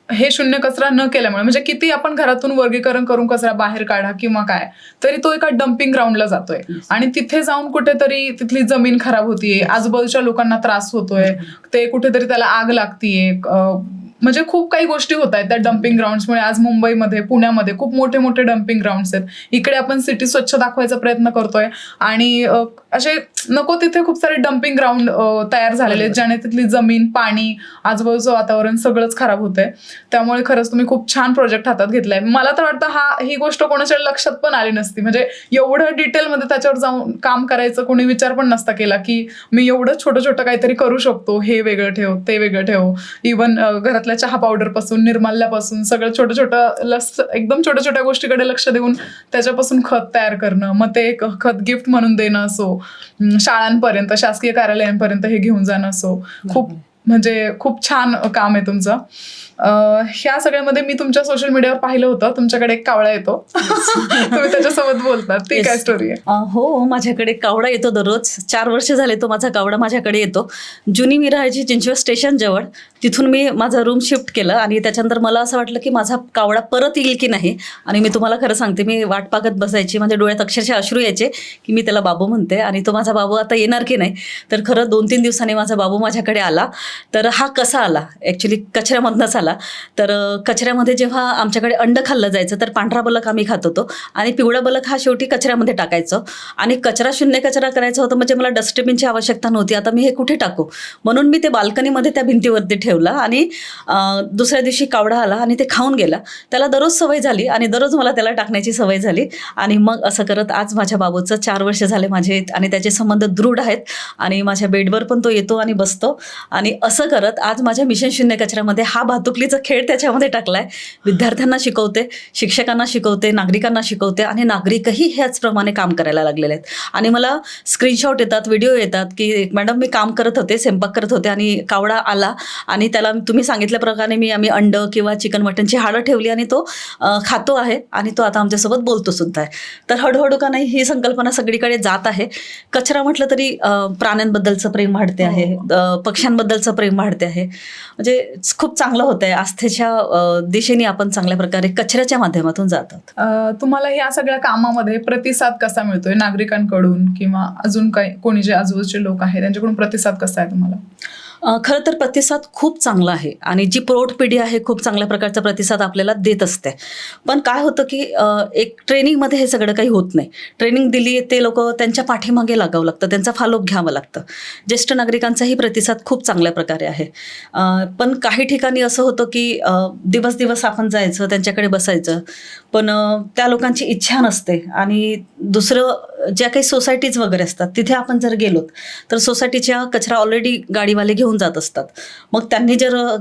हे शून्य कचरा न केल्यामुळे, म्हणजे किती आपण घरातून वर्गीकरण करून कचरा बाहेर काढा किंवा काय, तरी तो एका डम्पिंग ग्राउंडला जातोय आणि तिथे जाऊन कुठेतरी तिथली जमीन खराब होतीये, आजूबाजूच्या लोकांना त्रास होतोय, ते कुठेतरी त्याला आग लागतीये. म्हणजे खूप काही गोष्टी होत आहेत त्या डम्पिंग ग्राउंड्समुळे. आज मुंबईमध्ये, पुण्यामध्ये खूप मोठे मोठे डम्पिंग ग्राउंड्स आहेत. इकडे आपण सिटी स्वच्छ दाखवायचा प्रयत्न करतोय आणि असे नको तिथे खूप सारे डम्पिंग ग्राउंड तयार झालेले आहेत, ज्याने तिथली जमीन, पाणी, आजूबाजूचं वातावरण सगळंच खराब होतंय. त्यामुळे खरंच तुम्ही खूप छान प्रोजेक्ट हातात घेतलाय. मला तर वाटतं ही गोष्ट कोणाच्या लक्षात पण आली नसती, म्हणजे एवढं डिटेलमध्ये त्याच्यावर जाऊन काम करायचं कोणी विचार पण नसता केला की मी एवढं छोटं छोटं काहीतरी करू शकतो, हे वेगळं ठेव, ते वेगळं ठेव. इव्हन घरातल्या चहा पावडर पासून, निर्माल्यापासून सगळं छोटं छोटं एकदम छोट्या छोट्या गोष्टीकडे लक्ष देऊन त्याच्यापासून खत तयार करणं, मग ते खत गिफ्ट म्हणून देणं असो, शाळांपर्यंत, शासकीय कार्यालयांपर्यंत हे घेऊन जाणं असो, खूप छान काम आहे तुमचं. ह्या सगळ्यामध्ये मी तुमच्या सोशल मीडियावर पाहिलं होतं, तुमच्याकडे एक कावळा येतो, तुम्ही त्याच्यासोबत बोलतात, ती काय स्टोरी आहे? हो, माझ्याकडे कावडा येतो दररोज. 4 वर्ष झाले तो माझा कावडा माझ्याकडे येतो. जुनी मी राहायची चिंचवड स्टेशन जवळ तिथून मी माझं रूम शिफ्ट केलं आणि त्याच्यानंतर मला असं वाटलं की माझा कावडा परत येईल की नाही. आणि मी तुम्हाला खरं सांगते, मी वाट पाहत बसायची, माझ्या डोळ्यात अक्षरशः अश्रू यायचे की मी त्याला बाबू म्हणते आणि तो माझा बाबू आता येणार की नाही. तर खरं 2-3 दिवसांनी माझा बाबू माझ्याकडे आला. तर हा कसा आला, ॲक्च्युली कचऱ्यामधनंच आला. तर कचऱ्यामध्ये जेव्हा आमच्याकडे अंड खाल्लं जायचं तर पांढरा बलक आम्ही खात होतो आणि पिवळा बलक हा शेवटी कचऱ्यामध्ये टाकायचं आणि कचरा शून्य कचरा करायचा होतं. म्हणजे मला डस्टबिनची आवश्यकता नव्हती. आता मी हे कुठे टाकू, म्हणून मी ते बाल्कनीमध्ये त्या भिंतीवरती ठेवलं आणि दुसऱ्या दिवशी कावडा आला आणि ते खाऊन गेला. त्याला दररोज सवय झाली आणि दररोज मला त्याला टाकण्याची सवय झाली. आणि मग असं करत आज माझ्या बाबूचं 4 वर्ष झाले माझे आणि त्याचे संबंध दृढ आहेत आणि माझ्या बेडवर पण तो येतो आणि बसतो. आणि असं करत आज माझ्या मिशन शून्य कचऱ्यामध्ये हा भातुकलीचा खेळ त्याच्यामध्ये टाकला आहे. विद्यार्थ्यांना शिकवते, शिक्षकांना शिकवते, नागरिकांना शिकवते आणि नागरिकही ह्याचप्रमाणे काम करायला लागलेले आहेत. आणि मला स्क्रीनशॉट येतात, व्हिडिओ येतात की मॅडम मी काम करत होते, स्वयंपाक करत होते आणि कावडा आला आणि त्याला तुम्ही सांगितल्याप्रमाणे आम्ही अंड किंवा चिकन मटनची हाडं ठेवली आणि तो खातो आहे आणि तो आता आमच्यासोबत बोलतो सुद्धा आहे. तर हळूहळू का नाही ही संकल्पना सगळीकडे जात आहे. कचरा म्हटलं तरी प्राण्यांबद्दलचं प्रेम वाढते आहे, पक्ष्यांबद्दलचं प्रेम वाढते आहे. म्हणजे खूप चांगलं होतं आहे. आस्थेच्या दिशेने आपण चांगल्या प्रकारे कचऱ्याच्या माध्यमातून जातात. तुम्हाला या सगळ्या कामामध्ये प्रतिसाद कसा मिळतोय नागरिकांकडून किंवा अजून काही कोणी जे आजूबाजूचे लोक आहेत त्यांच्याकडून प्रतिसाद कसा आहे तुम्हाला? खरं तर प्रतिसाद खूप चांगला आहे आणि जी प्रौढ पिढी आहे खूप चांगल्या प्रकारचा प्रतिसाद आपल्याला देत असते. पण काय होतं की एक ट्रेनिंगमध्ये हे सगळं काही होत नाही. ट्रेनिंग दिली ते लोक त्यांच्या पाठीमागे लागावं लागतं, त्यांचा फॉलोअप घ्यावं लागतं. ज्येष्ठ नागरिकांचाही प्रतिसाद खूप चांगल्या प्रकारे आहे. पण काही ठिकाणी असं होतं की दिवस आपण जायचं, त्यांच्याकडे बसायचं, पण त्या लोकांची इच्छा नसते. आणि दुसरं ज्या काही सोसायटीज वगैरे असतात तिथे आपण जर गेलोत तर सोसायटीच्या कचरा ऑलरेडी गाडीवाले घेऊन जात असतात. मग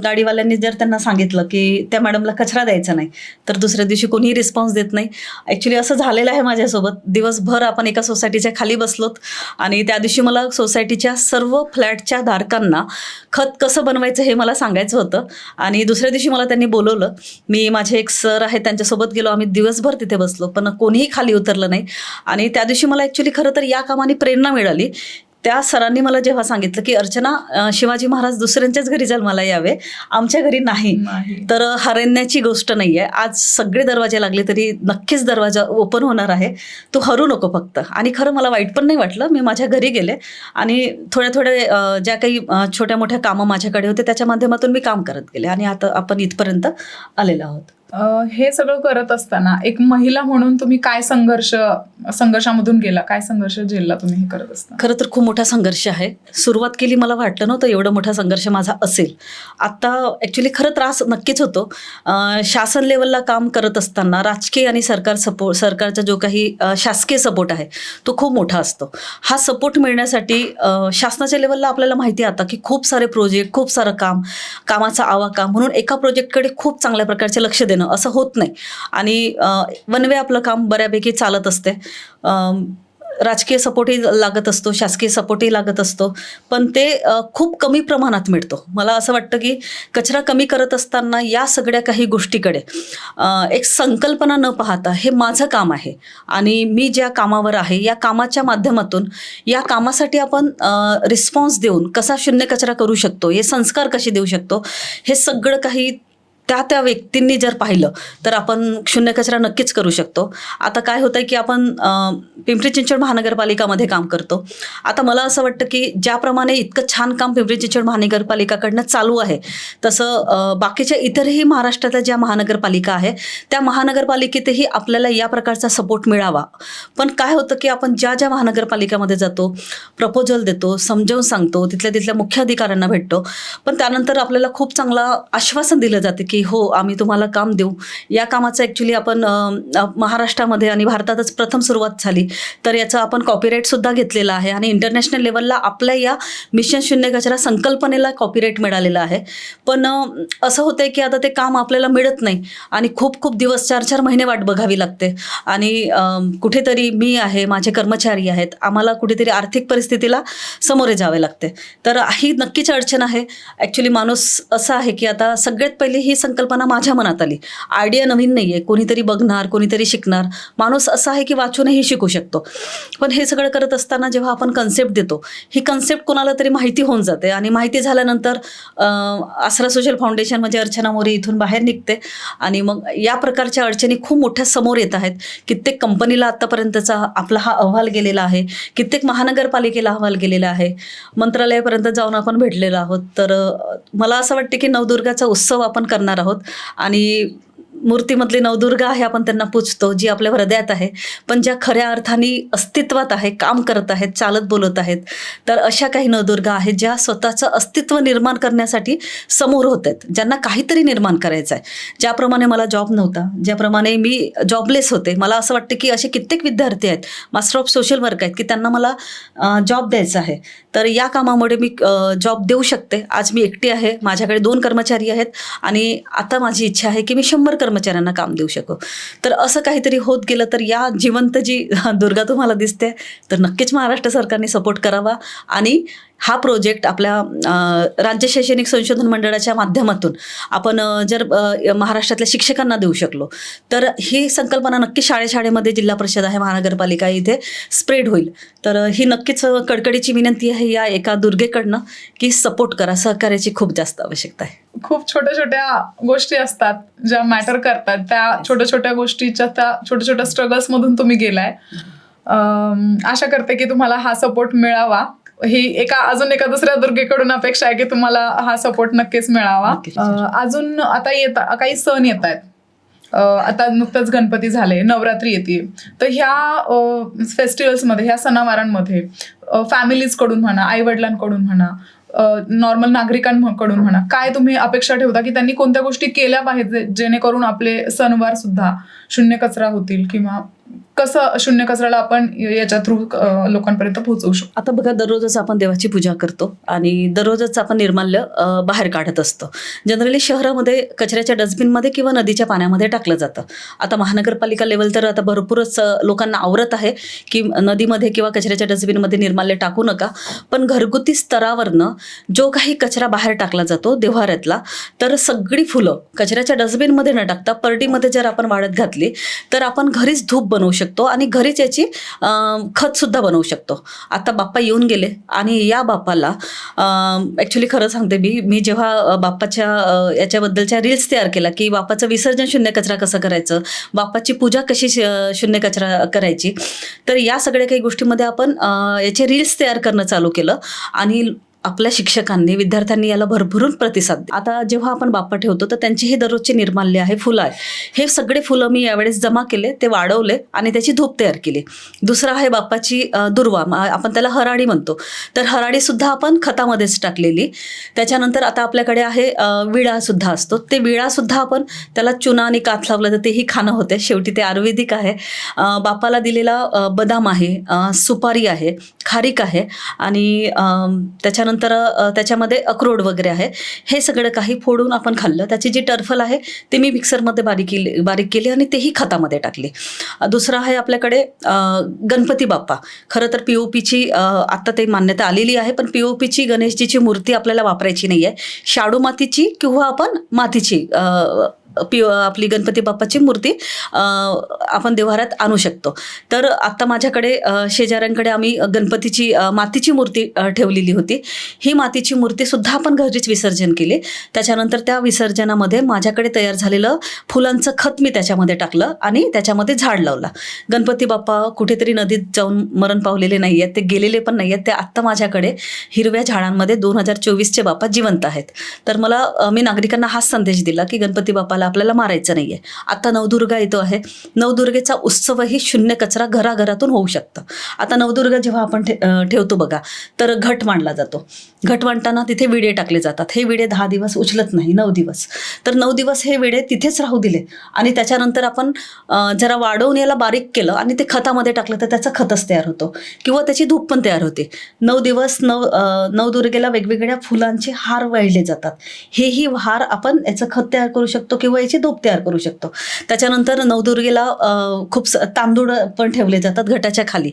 गाडीवाल्यांनी जर त्यांना सांगितलं की त्या मॅडमला कचरा द्यायचा नाही तर दुसऱ्या दिवशी कोणीही रिस्पॉन्स देत नाही. ॲक्च्युली असं झालेलं आहे माझ्यासोबत. दिवसभर आपण एका सोसायटीच्या खाली बसलोत आणि त्या दिवशी मला सोसायटीच्या सर्व फ्लॅटच्या धारकांना खत कसं बनवायचं हे मला सांगायचं होतं आणि दुसऱ्या दिवशी मला त्यांनी बोलवलं. मी माझे एक सर आहेत त्यांच्यासोबत गेलो. आम्ही दिवसभर तिथे बसलो पण कोणीही खाली उतरलं नाही. आणि त्या दिवशी मला ॲक्च्युली खरं तर या कामाने प्रेरणा मिळाली. त्या सरांनी मला जेव्हा सांगितलं की अर्चना, शिवाजी महाराज दुसऱ्यांच्याच घरी जन्माला यावे, आमच्या घरी नाही, तर हरण्याची गोष्ट नाही आहे. आज सगळे दरवाजे लागले तरी नक्कीच दरवाजा ओपन होणार आहे, तू हरू नको फक्त. आणि खरं मला वाईट पण नाही वाटलं. मी माझ्या घरी गेले आणि थोड्या ज्या काही छोट्या मोठ्या कामं माझ्याकडे होते त्याच्या माध्यमातून मी काम करत गेले आणि आता आपण इथपर्यंत आलेलो आहोत. हे सगळं करत असताना एक महिला म्हणून तुम्ही काय संघर्षामधून गेला, काय संघर्ष झेलला तुम्ही हे करत असताना? खरं तर खूप मोठा संघर्ष आहे. सुरुवात केली मला वाटलं नव्हतं एवढा मोठा संघर्ष माझा असेल. आता ॲक्च्युली खरं त्रास नक्कीच होतो. शासन लेवलला काम करत असताना राजकीय आणि सरकारचा जो काही शासकीय सपोर्ट आहे तो खूप मोठा असतो. हा सपोर्ट मिळण्यासाठी शासनाच्या लेवलला आपल्याला माहिती आहे आता की खूप सारे प्रोजेक्ट, खूप सारं कामाचा आवाका, म्हणून एका प्रोजेक्टकडे खूप चांगल्या प्रकारचे लक्ष देणं असं होत नाही. आणि वन वे आपलं काम बऱ्यापैकी चालत असते. राजकीय सपोर्टही लागत असतो, शासकीय सपोर्टही लागत असतो, पण ते खूप कमी प्रमाणात मिळतो. मला असं वाटतं की कचरा कमी करत असताना या सगळ्या काही गोष्टीकडे एक संकल्पना न पाहता हे माझं काम आहे आणि मी ज्या कामावर आहे या कामाच्या माध्यमातून या कामासाठी आपण रिस्पॉन्स देऊन कसा शून्य कचरा करू शकतो, हे संस्कार कसे देऊ शकतो, हे सगळं काही त्या व्यक्तींनी जर पाहिलं तर आपण शून्य कचरा नक्कीच करू शकतो. आता काय होतं की आपण पिंपरी चिंचवड महानगरपालिकामध्ये काम करतो. आता मला असं वाटतं की ज्याप्रमाणे इतकं छान काम पिंपरी चिंचवड महानगरपालिकाकडनं चालू आहे तसं बाकीच्या इतरही महाराष्ट्रातल्या ज्या महानगरपालिका आहे त्या महानगरपालिकेतही आपल्याला या प्रकारचा सपोर्ट मिळावा. पण काय होतं की आपण ज्या महानगरपालिकामध्ये जातो, प्रपोजल देतो, समजावून सांगतो, तिथल्या मुख्याधिकाऱ्यांना भेटतो, पण त्यानंतर आपल्याला खूप चांगला आश्वासन दिलं जाते की हो आम्ही तुम्हाला काम देऊ. या कामाचं ॲक्च्युली आपण महाराष्ट्रामध्ये आणि भारतातच प्रथम सुरुवात झाली तर याचा आपण कॉपीराईटसुद्धा घेतलेला आहे आणि इंटरनॅशनल लेवलला आपल्या या मिशन शून्य कचरा संकल्पनेला कॉपीराईट मिळालेला आहे. पण असं होतं आहे की आता ते काम आपल्याला मिळत नाही आणि खूप दिवस 4-4 महिने वाट बघावी लागते. आणि कुठेतरी मी आहे, माझे कर्मचारी आहेत, आम्हाला कुठेतरी आर्थिक परिस्थितीला सामोरे जावे लागते. तर ही नक्कीच अडचण आहे. ॲक्च्युली माणूस असा आहे की आता सगळ्यात पहिले ही संकल्पना माझ्या मनात आली. आयडिया नवीन नाही आहे, कोणीतरी बघणार, कोणीतरी शिकणार. माणूस असा आहे की वाचूनही शिकू शकतो. पण हे सगळं करत असताना जेव्हा आपण कन्सेप्ट देतो, ही कन्सेप्ट कोणाला तरी माहिती होऊन जाते आणि माहिती झाल्यानंतर आसरा सोशल फाउंडेशन म्हणजे अर्चना मोरे इथून बाहेर निघते आणि मग या प्रकारच्या अडचणी खूप मोठ्या समोर येत आहेत. कित्येक कंपनीला आत्तापर्यंतचा आपला हा अहवाल गेलेला आहे, कित्येक महानगरपालिकेला अहवाल गेलेला आहे, मंत्रालयापर्यंत जाऊन आपण भेटलेलो आहोत. तर मला असं वाटतं की नवदुर्गाचा उत्सव आपण करणार आहोत आणि मूर्तीमधली नवदुर्गा आहे, आपण त्यांना पूजतो, जी आपल्या हृदयात आहे, पण ज्या खऱ्या अर्थाने अस्तित्वात आहे, काम करत आहेत, चालत बोलत आहेत. तर अशा काही नवदुर्गा आहेत ज्या स्वतःचं अस्तित्व निर्माण करण्यासाठी समोर होत आहेत, ज्यांना काहीतरी निर्माण करायचं आहे. ज्याप्रमाणे मला जॉब नव्हता, ज्याप्रमाणे मी जॉबलेस होते, मला असं वाटतं की असे कित्येक विद्यार्थी आहेत, मास्टर ऑफ सोशल वर्क आहेत, की त्यांना मला जॉब द्यायचा आहे. तर या कामामुळे मी जॉब देऊ शकते. आज मी एकटी आहे, माझ्याकडे 2 कर्मचारी आहेत आणि आता माझी इच्छा आहे की मी 100 कर्मचाऱ्यांना काम देऊ शकू. तर असं काहीतरी होत गेलं तर या जिवंत जी दुर्गा तुम्हाला दिसते, तर नक्कीच महाराष्ट्र सरकारने सपोर्ट करावा आणि हा प्रोजेक्ट आपल्या राज्य शैक्षणिक संशोधन मंडळाच्या माध्यमातून आपण जर महाराष्ट्रातल्या शिक्षकांना देऊ शकलो तर ही संकल्पना नक्की शाळेमध्ये, जिल्हा परिषद आहे, महानगरपालिका आहे, इथे स्प्रेड होईल. तर ही नक्कीच कडकडीची विनंती आहे या एका दुर्गेकडनं की सपोर्ट करा. सहकार्याची खूप जास्त आवश्यकता आहे. खूप छोट्या छोट्या गोष्टी असतात ज्या मॅटर करतात, त्या छोट्या छोट्या गोष्टीच्या, त्या छोट्या छोट्या स्ट्रगल्स मधून तुम्ही गेलाय. आशा करते की तुम्हाला हा सपोर्ट मिळावा. ही अजून एका दुसऱ्या दुर्गेकडून अपेक्षा आहे की तुम्हाला हा सपोर्ट नक्कीच मिळावा. अजून आता काही सण येत आहेत. आता नुकतंच गणपती झाले, नवरात्री येते. तर ह्या फेस्टिवल्समध्ये, ह्या सणावारांमध्ये फॅमिलीजकडून म्हणा, आईवडिलांकडून म्हणा, नॉर्मल नागरिकांकडून म्हणा, काय तुम्ही अपेक्षा ठेवता की त्यांनी कोणत्या गोष्टी केल्या पाहिजे जेणेकरून आपले सणवार सुद्धा शून्य कचरा होतील, किंवा कसं शून्य कचऱ्याला आपण याच्या थ्रू लोकांपर्यंत पोहोचवू शकतो? आता बघा, दररोजच आपण देवाची पूजा करतो आणि दररोजच आपण निर्माल्य बाहेर काढत असतो. जनरली शहरामध्ये कचऱ्याच्या डस्टबिनमध्ये किंवा नदीच्या पाण्यामध्ये टाकलं जातं. आता महानगरपालिका लेवल तर आता भरपूरच लोकांना आवरत आहे की नदीमध्ये किंवा कचऱ्याच्या डस्टबिनमध्ये निर्माल्य टाकू नका. पण घरगुती स्तरावरनं जो काही कचरा बाहेर टाकला जातो देव्हाऱ्यातला, तर सगळी फुलं कचऱ्याच्या डस्टबिनमध्ये न टाकता परडीमध्ये जर आपण वाळत घातली तर आपण घरीच धूप बनवू शकतो आणि घरीच याची खत सुद्धा बनवू शकतो. आता बाप्पा येऊन गेले आणि या बाप्पाला ॲक्च्युली खरं सांगते, मी जेव्हा बाप्पाच्या याच्याबद्दलच्या रील्स तयार केला की बाप्पाचं विसर्जन शून्य कचरा कसं करायचं, बाप्पाची पूजा कशी शून्य कचरा करायची, तर या सगळ्या काही गोष्टींमध्ये आपण याचे रील्स तयार करणं चालू केलं आणि आपल्या शिक्षकांनी, विद्यार्थ्यांनी याला भरभरून प्रतिसाद दिला. आता जेव्हा आपण बाप्पा ठेवतो तर त्यांची ही दररोजची निर्माल्य आहे, फुलं आहे, हे सगळे फुलं मी यावेळेस जमा केले, ते वाढवले आणि त्याची धूप तयार केली. दुसरं आहे बाप्पाची दुर्वा, आपण त्याला हराडी म्हणतो, तर हराडीसुद्धा आपण खतामध्येच टाकलेली. त्याच्यानंतर आता आपल्याकडे आहे विळासुद्धा असतो, ते विळासुद्धा आपण त्याला चुना आणि काथ लावलं तर तेही खाणं होते. शेवटी ते आयुर्वेदिक आहे. बाप्पाला दिलेला बदाम आहे, सुपारी आहे, खारीक आहे आणि त्याच्यानंतर त्याच्यामध्ये अक्रोड वगैरे आहे. हे सगळं काही फोडून आपण खाल्लं. त्याची जी टर्फल आहे ते मी मिक्सरमध्ये बारीक केली आणि तेही खतामध्ये टाकली. दुसरं आहे आपल्याकडे गणपती बाप्पा. खरं तर POPची आत्ता ते मान्यता आलेली आहे, पण POPची गणेशजीची मूर्ती आपल्याला वापरायची नाही आहे. शाडू मातीची किंवा आपण मातीची आपली गणपती बाप्पाची मूर्ती आपण देव्हाऱ्यात आणू शकतो. तर आत्ता माझ्याकडे शेजाऱ्यांकडे आम्ही गणपतीची मातीची मूर्ती ठेवलेली होती. ही मातीची मूर्तीसुद्धा आपण घरीच विसर्जन केली. त्याच्यानंतर त्या विसर्जनामध्ये माझ्याकडे तयार झालेलं फुलांचं खत मी त्याच्यामध्ये टाकलं आणि त्याच्यामध्ये झाड लावला. गणपती बाप्पा कुठेतरी नदीत जाऊन मरण पावलेले नाही आहेत, ते गेलेले पण नाही आहेत, ते आत्ता माझ्याकडे हिरव्या झाडांमध्ये 2024चे बाप्पा जिवंत आहेत. तर मी नागरिकांना हाच संदेश दिला की गणपती बाप्पाला आपल्याला मारायचं नाहीये. आता नवदुर्गा येतो आहे, नवदुर्गेचा उत्सवही शून्य कचरा घराघरातून होऊ शकतं. आता नवदुर्गा जेव्हा आपण ठेवतो बघा, तर घट मांडला जातो. घट मांडताना तिथे विडे टाकले जातात. हे विडे 10 दिवस उचलत नाही, 9 दिवस. तर 9 दिवस हे विडे तिथेच राहू दिले आणि त्याच्यानंतर आपण जरा वाढवून याला बारीक केलं आणि ते खतामध्ये टाकलं तर त्याचा खतच तयार होतो किंवा त्याची धूप पण तयार होते. 9 दिवस नवदुर्गेला वेगवेगळ्या फुलांचे हार वाळले जातात. हेही हार आपण याचं खत तयार करू शकतो किंवा किंवा याची धूप तयार करू शकतो. त्याच्यानंतर नवदुर्गेला खूप तांदूळ पण ठेवले जातात घटाच्या खाली.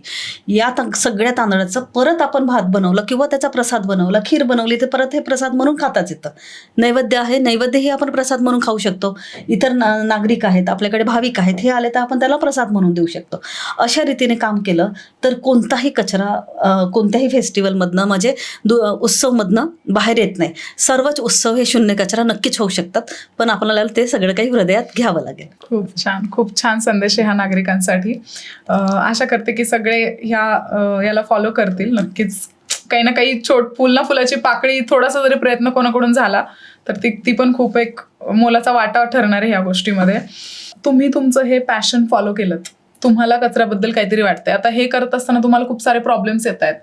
या सगळ्या तांदळाचं परत आपण भात बनवलं किंवा त्याचा प्रसाद बनवला, खीर बनवली, तर परत हे प्रसाद म्हणून खाताच येतं. नैवेद्य आहे, नैवेद्यही आपण प्रसाद म्हणून खाऊ शकतो. इतर नागरिक आहेत, आपल्याकडे भाविक आहेत, हे आले तर आपण त्याला प्रसाद म्हणून देऊ शकतो. अशा रीतीने काम केलं तर कोणताही कचरा कोणत्याही फेस्टिवलमधनं म्हणजे उत्सवमधनं बाहेर येत नाही. सर्वच उत्सव हे शून्य कचरा नक्कीच होऊ शकतात, पण आपल्याला ते सगळं काही हृदयात घ्यावं लागेल. खूप छान संदेश आहे हा नागरिकांसाठी. आशा करते की सगळे याला फॉलो करतील नक्कीच. काही ना काही फुलाची पाकळी थोडासा जरी प्रयत्न कोणाकडून झाला तर ती पण खूप एक मोलाचा वाटा ठरणार आहे ह्या गोष्टीमध्ये. तुम्ही तुमचं हे पॅशन फॉलो केलं, तुम्हाला कचऱ्याबद्दल काहीतरी वाटतंय. आता हे करत असताना तुम्हाला खूप सारे प्रॉब्लेम्स येत आहेत,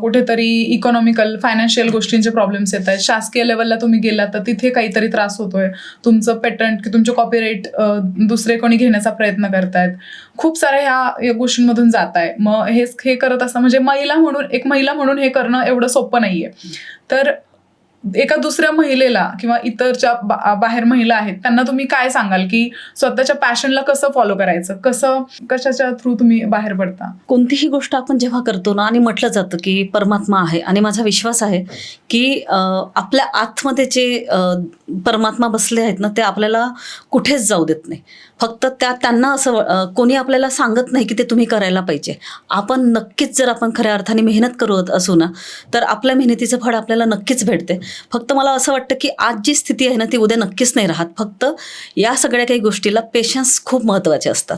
कुठेतरी इकॉनॉमिकल फायनान्शियल गोष्टींचे प्रॉब्लेम्स येत आहेत. शासकीय लेवलला तुम्ही गेलात तर तिथे काहीतरी त्रास होतोय, तुमचं पेटंट की तुमचे कॉपीराईट दुसरे कोणी घेण्याचा प्रयत्न करतायत, खूप साऱ्या ह्या गोष्टींमधून जात आहे. मग हे करत असताना म्हणजे एक महिला म्हणून हे करणं एवढं सोपं नाहीये. तर एका दुसऱ्या महिलेला किंवा इतर ज्या बाहेर महिला आहेत त्यांना तुम्ही काय सांगाल की स्वतःच्या पॅशनला कसं फॉलो करायचं, कशाच्या थ्रू तुम्ही बाहेर पडता? कोणतीही गोष्ट आपण जेव्हा करतो ना, आणि म्हटलं जातं की परमात्मा आहे, आणि माझा विश्वास आहे की आपल्या आतमध्ये जे परमात्मा बसले आहेत ना, ते आपल्याला कुठेच जाऊ देत नाही. फक्त त्यांना असं कोणी आपल्याला सांगत नाही की ते तुम्ही करायला पाहिजे. आपण नक्कीच जर आपण खऱ्या अर्थाने मेहनत करत असू ना, तर आपल्या मेहनतीचं फळ आपल्याला नक्कीच भेटते. फक्त मला असं वाटतं की आज जी स्थिती आहे ना, ती उद्या नक्कीच नाही राहत. फक्त या सगळ्या काही गोष्टीला पेशन्स खूप महत्त्वाचे असतात.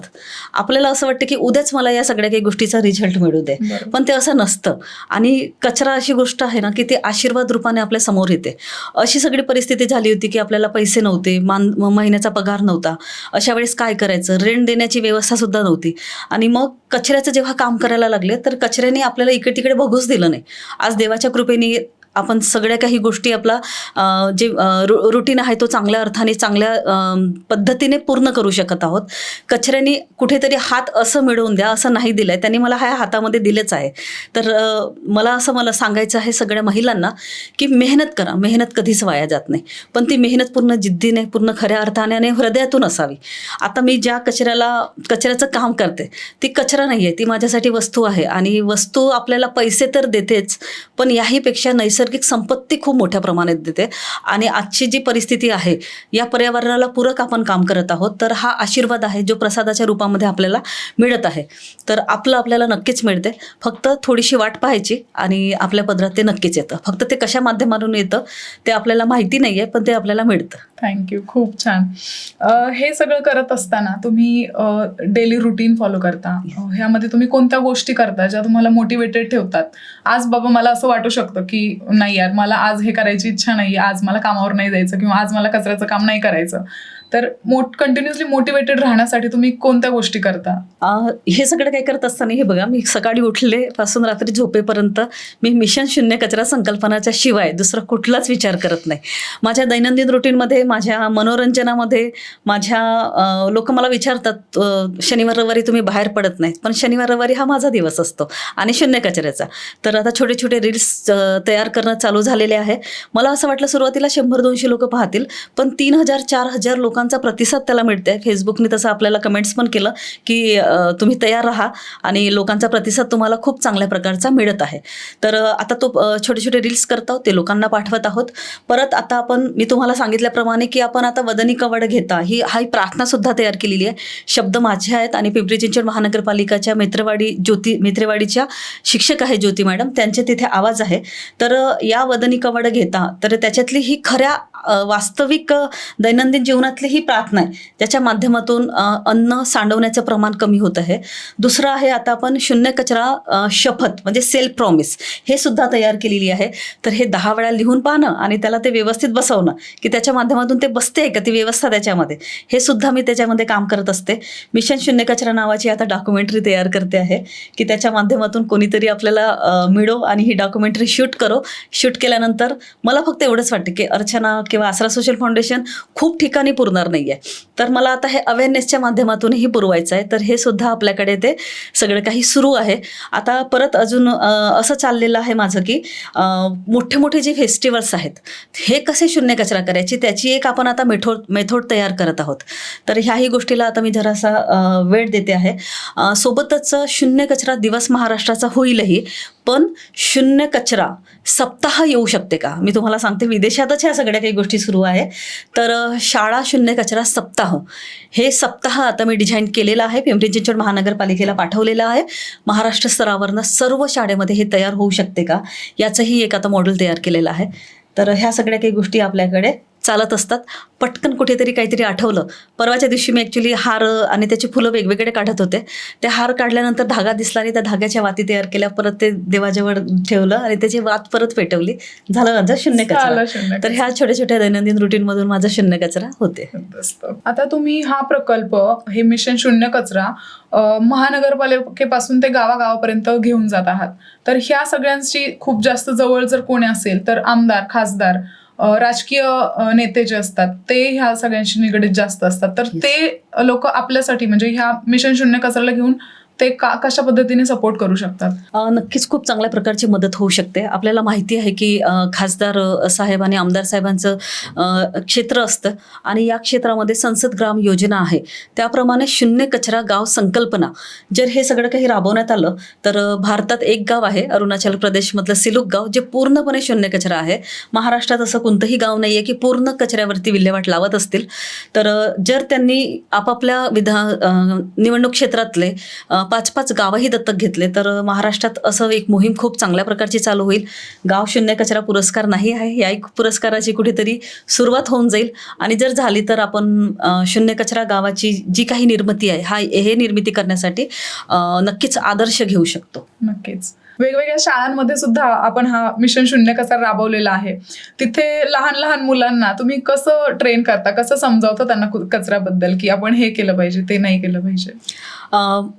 आपल्याला असं वाटतं की उद्याच मला या सगळ्या काही गोष्टीचा रिझल्ट मिळू दे, पण ते असं नसतं. आणि कचरा अशी गोष्ट आहे ना की ते आशीर्वाद रूपाने आपल्या समोर येते. अशी सगळी परिस्थिती झाली होती की आपल्याला पैसे नव्हते, महिन्याचा पगार नव्हता. अशा वेळेस काय करायचं, रेंट देण्याची व्यवस्था सुद्धा नव्हती. आणि मग कचऱ्याचं जेव्हा काम करायला लागले तर कचऱ्याने आपल्याला इकडे तिकडे बघूच दिलं नाही. आज देवाच्या कृपेने आपण सगळ्या काही गोष्टी आपला जे रुटीन आहे तो चांगल्या अर्थाने चांगल्या पद्धतीने पूर्ण करू शकत आहोत. कचऱ्याने कुठेतरी हात असं मिळवून द्या असं नाही दिलं आहे, त्यांनी मला ह्या हातामध्ये दिलेच आहे. तर मला सांगायचं आहे सगळ्या महिलांना की मेहनत करा, मेहनत कधीच वाया जात नाही, पण ती मेहनत पूर्ण जिद्दीने, पूर्ण खऱ्या अर्थाने आणि हृदयातून असावी. आता मी ज्या कचऱ्याचं काम करते ती कचरा नाही आहे, ती माझ्यासाठी वस्तू आहे. आणि वस्तू आपल्याला पैसे तर देतेच, पण याहीपेक्षा नैसर्गिक संपत्ती खूप मोठ्या प्रमाणात देते. आणि आजची जी परिस्थिती आहे या पर्यावरणाला पूरक आपण काम करत आहोत, तर हा आशीर्वाद आहे जो प्रसादाच्या रूपामध्ये आपल्याला मिळत आहे. तर आपल्याला नक्कीच मिळते, फक्त थोडीशी वाट पाहायची आणि आपल्या पदरात ते नक्कीच येतं. फक्त ते कशा माध्यमातून येतं ते आपल्याला माहिती नाही आहे, पण ते आपल्याला मिळतं. थँक्यू, खूप छान. हे सगळं करत असताना तुम्ही डेली रुटीन फॉलो करता, ह्यामध्ये तुम्ही कोणत्या गोष्टी करता ज्या तुम्हाला मोटिवेटेड ठेवतात? आज बाबा मला असं वाटू शकतं की नाही यार, मला आज हे करायची इच्छा नाही, आज मला कामावर नाही जायचं किंवा आज मला कचऱ्याचं काम नाही करायचं, तर कंटिन्युअसली मोटिवेटेड राहण्यासाठी तुम्ही कोणत्या गोष्टी करता? हे सगळं काय करत असताना हे बघा, मी सकाळी उठलेपासून रात्री झोपेपर्यंत मी मिशन शून्य कचरा संकल्पनाच्या शिवाय दुसरा कुठलाच विचार करत नाही. माझ्या दैनंदिन रुटीनमध्ये, माझ्या मनोरंजनामध्ये, लोक मला विचारतात शनिवार रविवारी तुम्ही बाहेर पडत नाहीत, पण शनिवार रविवारी हा माझा दिवस असतो आणि शून्य कचऱ्याचा. तर आता छोटे छोटे रील्स तयार करणं चालू झालेले आहे. मला असं वाटलं सुरुवातीला 100-200 लोक पाहतील, पण 3000-4000 लोकांचा प्रतिसाद त्याला मिळते. फेसबुकने तसं आपल्याला कमेंट्स पण केलं की तुम्ही तयार राहा आणि लोकांचा प्रतिसाद तुम्हाला खूप चांगल्या प्रकारचा मिळत आहे. तर आता तो छोटे छोटे रील्स करत आहोत, ते लोकांना पाठवत आहोत. परत आता मी तुम्हाला सांगितल्याप्रमाणे की आपण आता वदनी कवड घेता ही प्रार्थना सुद्धा तयार केलेली आहे. शब्द माझे आहेत आणि पिंपरी चिंचवड महानगरपालिकाच्या मेत्रेवाडीच्या शिक्षक आहे ज्योती मॅडम, त्यांचे तिथे आवाज आहे. तर या वदनी कवड घेता, तर त्याच्यातली ही खऱ्या वास्तविक दैनंदिन जीवनातली ही प्रार्थना आहे, ज्याच्या माध्यमातून अन्न सांडवण्याचं प्रमाण कमी होत आहे. दुसरं आहे, आता आपण शून्य कचरा शपथ म्हणजे सेल्फ प्रॉमिस हे सुद्धा तयार केलेली आहे. तर हे 10 वेळा लिहून पाहणं आणि त्याला ते व्यवस्थित बसवणं की त्याच्या माध्यमातून ते बसते का ती व्यवस्था त्याच्यामध्ये, हे सुद्धा मी त्याच्यामध्ये काम करत असते. मिशन शून्य कचरा नावाची आता डॉक्युमेंटरी तयार करते आहे की त्याच्या माध्यमातून कोणीतरी आपल्याला मिळो आणि ही डॉक्युमेंटरी शूट केल्यानंतर मला फक्त एवढंच वाटतं की अर्चना किंवा आसरा सोशल फाउंडेशन खूप ठिकाणी पुरणार नाही आहे. तर मला आता हे अवेअरनेसच्या माध्यमातूनही पुरवायचं आहे. तर हे सुद्धा आपल्याकडे ते सगळं काही सुरू आहे. आता परत अजून असं चाललेलं आहे माझं की मोठे मोठे जे फेस्टिवल्स आहेत हे कसे शून्य कचरा करायची त्याची एक आपण आता मेथड तयार करत आहोत. तर ह्याही गोष्टीला आता मी जरासा वेळ देते आहे. सोबतच शून्य कचरा दिवस महाराष्ट्राचा होईलही, पण शून्य कचरा सप्ताह येऊ शकते का? मी तुम्हाला सांगते, विदेशातच ह्या सगळ्या काही गोष्टी सुरू आहे. तर शाळा शून्य कचरा सप्ताह, हे सप्ताह आता मी डिझाईन केलेलं आहे, पिंपरी चिंचवड महानगरपालिकेला पाठवलेलं आहे. महाराष्ट्र स्तरावरनं सर्व शाळेमध्ये हे तयार होऊ शकते का याचंही एक आता मॉडेल तयार केलेलं आहे. तर ह्या सगळ्या काही गोष्टी आपल्याकडे चालत असतात. पटकन कुठेतरी काहीतरी आठवलं. परवाच्या दिवशी मी ॲक्च्युली हार आणि त्याची फुलं वेगवेगळे काढत होते. ते हार काढल्यानंतर धागा दिसला आणि त्या धाग्याच्या वाती तयार केल्या, परत ते देवाजवळ ठेवलं आणि त्याची वात परत पेटवली. झालं माझं शून्य कचरा. तर ह्या छोट्या छोट्या दैनंदिन रुटीनमधून माझा शून्य कचरा होते. आता तुम्ही हा प्रकल्प, हे मिशन शून्य कचरा महानगरपालिकेपासून ते गावागावापर्यंत घेऊन जात आहात. तर ह्या सगळ्यांची खूप जास्त जवळ जर कोणी असेल तर आमदार, खासदार, राजकीय नेते जे असतात ते ह्या सगळ्यांशी निगडीत जास्त असतात. तर ते लोक आपल्यासाठी म्हणजे ह्या मिशन शून्य कचऱ्याला घेऊन ते कशा पद्धतीने सपोर्ट करू शकतात? नक्कीच खूप चांगल्या प्रकारची मदत होऊ शकते. आपल्याला माहिती आहे की खासदार साहेब आणि आमदार साहेबांचं क्षेत्र असतं आणि या क्षेत्रामध्ये संसद ग्राम योजना आहे. त्याप्रमाणे शून्य कचरा गाव संकल्पना जर हे सगळं काही राबवण्यात आलं तर भारतात एक गाव आहे अरुणाचल प्रदेशमधलं सिलुक गाव, जे पूर्णपणे शून्य कचरा आहे. महाराष्ट्रात असं कोणतंही गाव नाही आहे की पूर्ण कचऱ्यावरती विल्हेवाट लावत असतील. तर जर त्यांनी आपापल्या निवडणूक क्षेत्रातले 5-5 गावही दत्तक घेतले तर महाराष्ट्रात असं एक मोहीम खूप चांगल्या प्रकारची चालू होईल. गाव शून्य कचरा पुरस्कार नाही आहे, या एक पुरस्काराची कुठेतरी सुरुवात होऊन जाईल. आणि जर झाली तर आपण शून्य कचरा गावाची जी काही निर्मिती आहे हे निर्मिती करण्यासाठी नक्कीच आदर्श घेऊ शकतो. नक्कीच. वेगवेगळ्या शाळांमध्ये सुद्धा आपण हा मिशन शून्य कचरा राबवलेला आहे. तिथे लहान लहान मुलांना तुम्ही कसं ट्रेन करता, कसं समजावता त्यांना कचऱ्याबद्दल की आपण हे केलं पाहिजे, ते नाही केलं पाहिजे?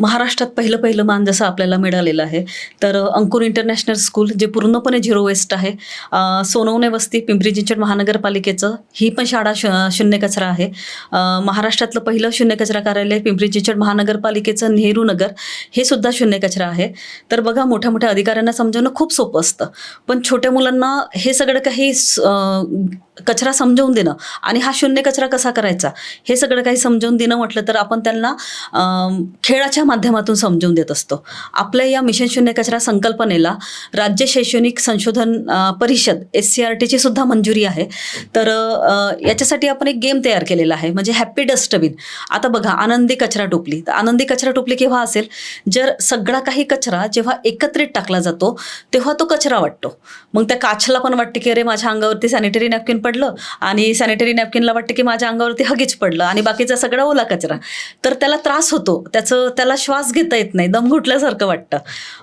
महाराष्ट्रात पहिलं मान जसं आपल्याला मिळालेलं आहे तर अंकुर इंटरनॅशनल स्कूल जे पूर्णपणे झिरो वेस्ट आहे. सोनवणे वस्ती पिंपरी चिंचवड महानगरपालिकेचं ही पण शाळा शून्य कचरा आहे. महाराष्ट्रातलं पहिलं शून्य कचरा कार्यालय पिंपरी चिंचवड महानगरपालिकेचं नेहरू नगर, हे सुद्धा शून्य कचरा आहे. तर बघा, मोठ्या मोठ्या अधिकाऱ्यांना समजावणं खूप सोपं असतं, पण छोट्या मुलांना हे सगळं काही कचरा समजावून देणं आणि हा शून्य कचरा कसा करायचा हे सगळं काही समजावून देणं म्हटलं तर आपण त्यांना खेळाच्या माध्यमातून समजावून देत असतो. आपल्या या मिशन शून्य कचरा संकल्पनेला राज्य शैक्षणिक संशोधन परिषद SCRTची सुद्धा मंजुरी आहे. तर याच्यासाठी आपण एक गेम तयार केलेला आहे, म्हणजे हॅपी डस्टबिन. आता बघा, आनंदी कचरा टोपली. तर आनंदी कचरा टोपली केव्हा असेल, जर सगळा काही कचरा जेव्हा एकत्रित टाकला जातो तेव्हा तो कचरा वाटतो. मग त्या काचला पण वाटते की अरे माझ्या अंगावरती सॅनिटरी नॅपकिन पडलं आणि सॅनिटरी नॅपकिनला वाटते की माझ्या अंगावरती हगीच पडलं आणि बाकीचा सगळा ओला कचरा. तर त्याला त्रास होतो, त्याला श्वास घेता येत नाही, दम घुटल्यासारखं वाटतं.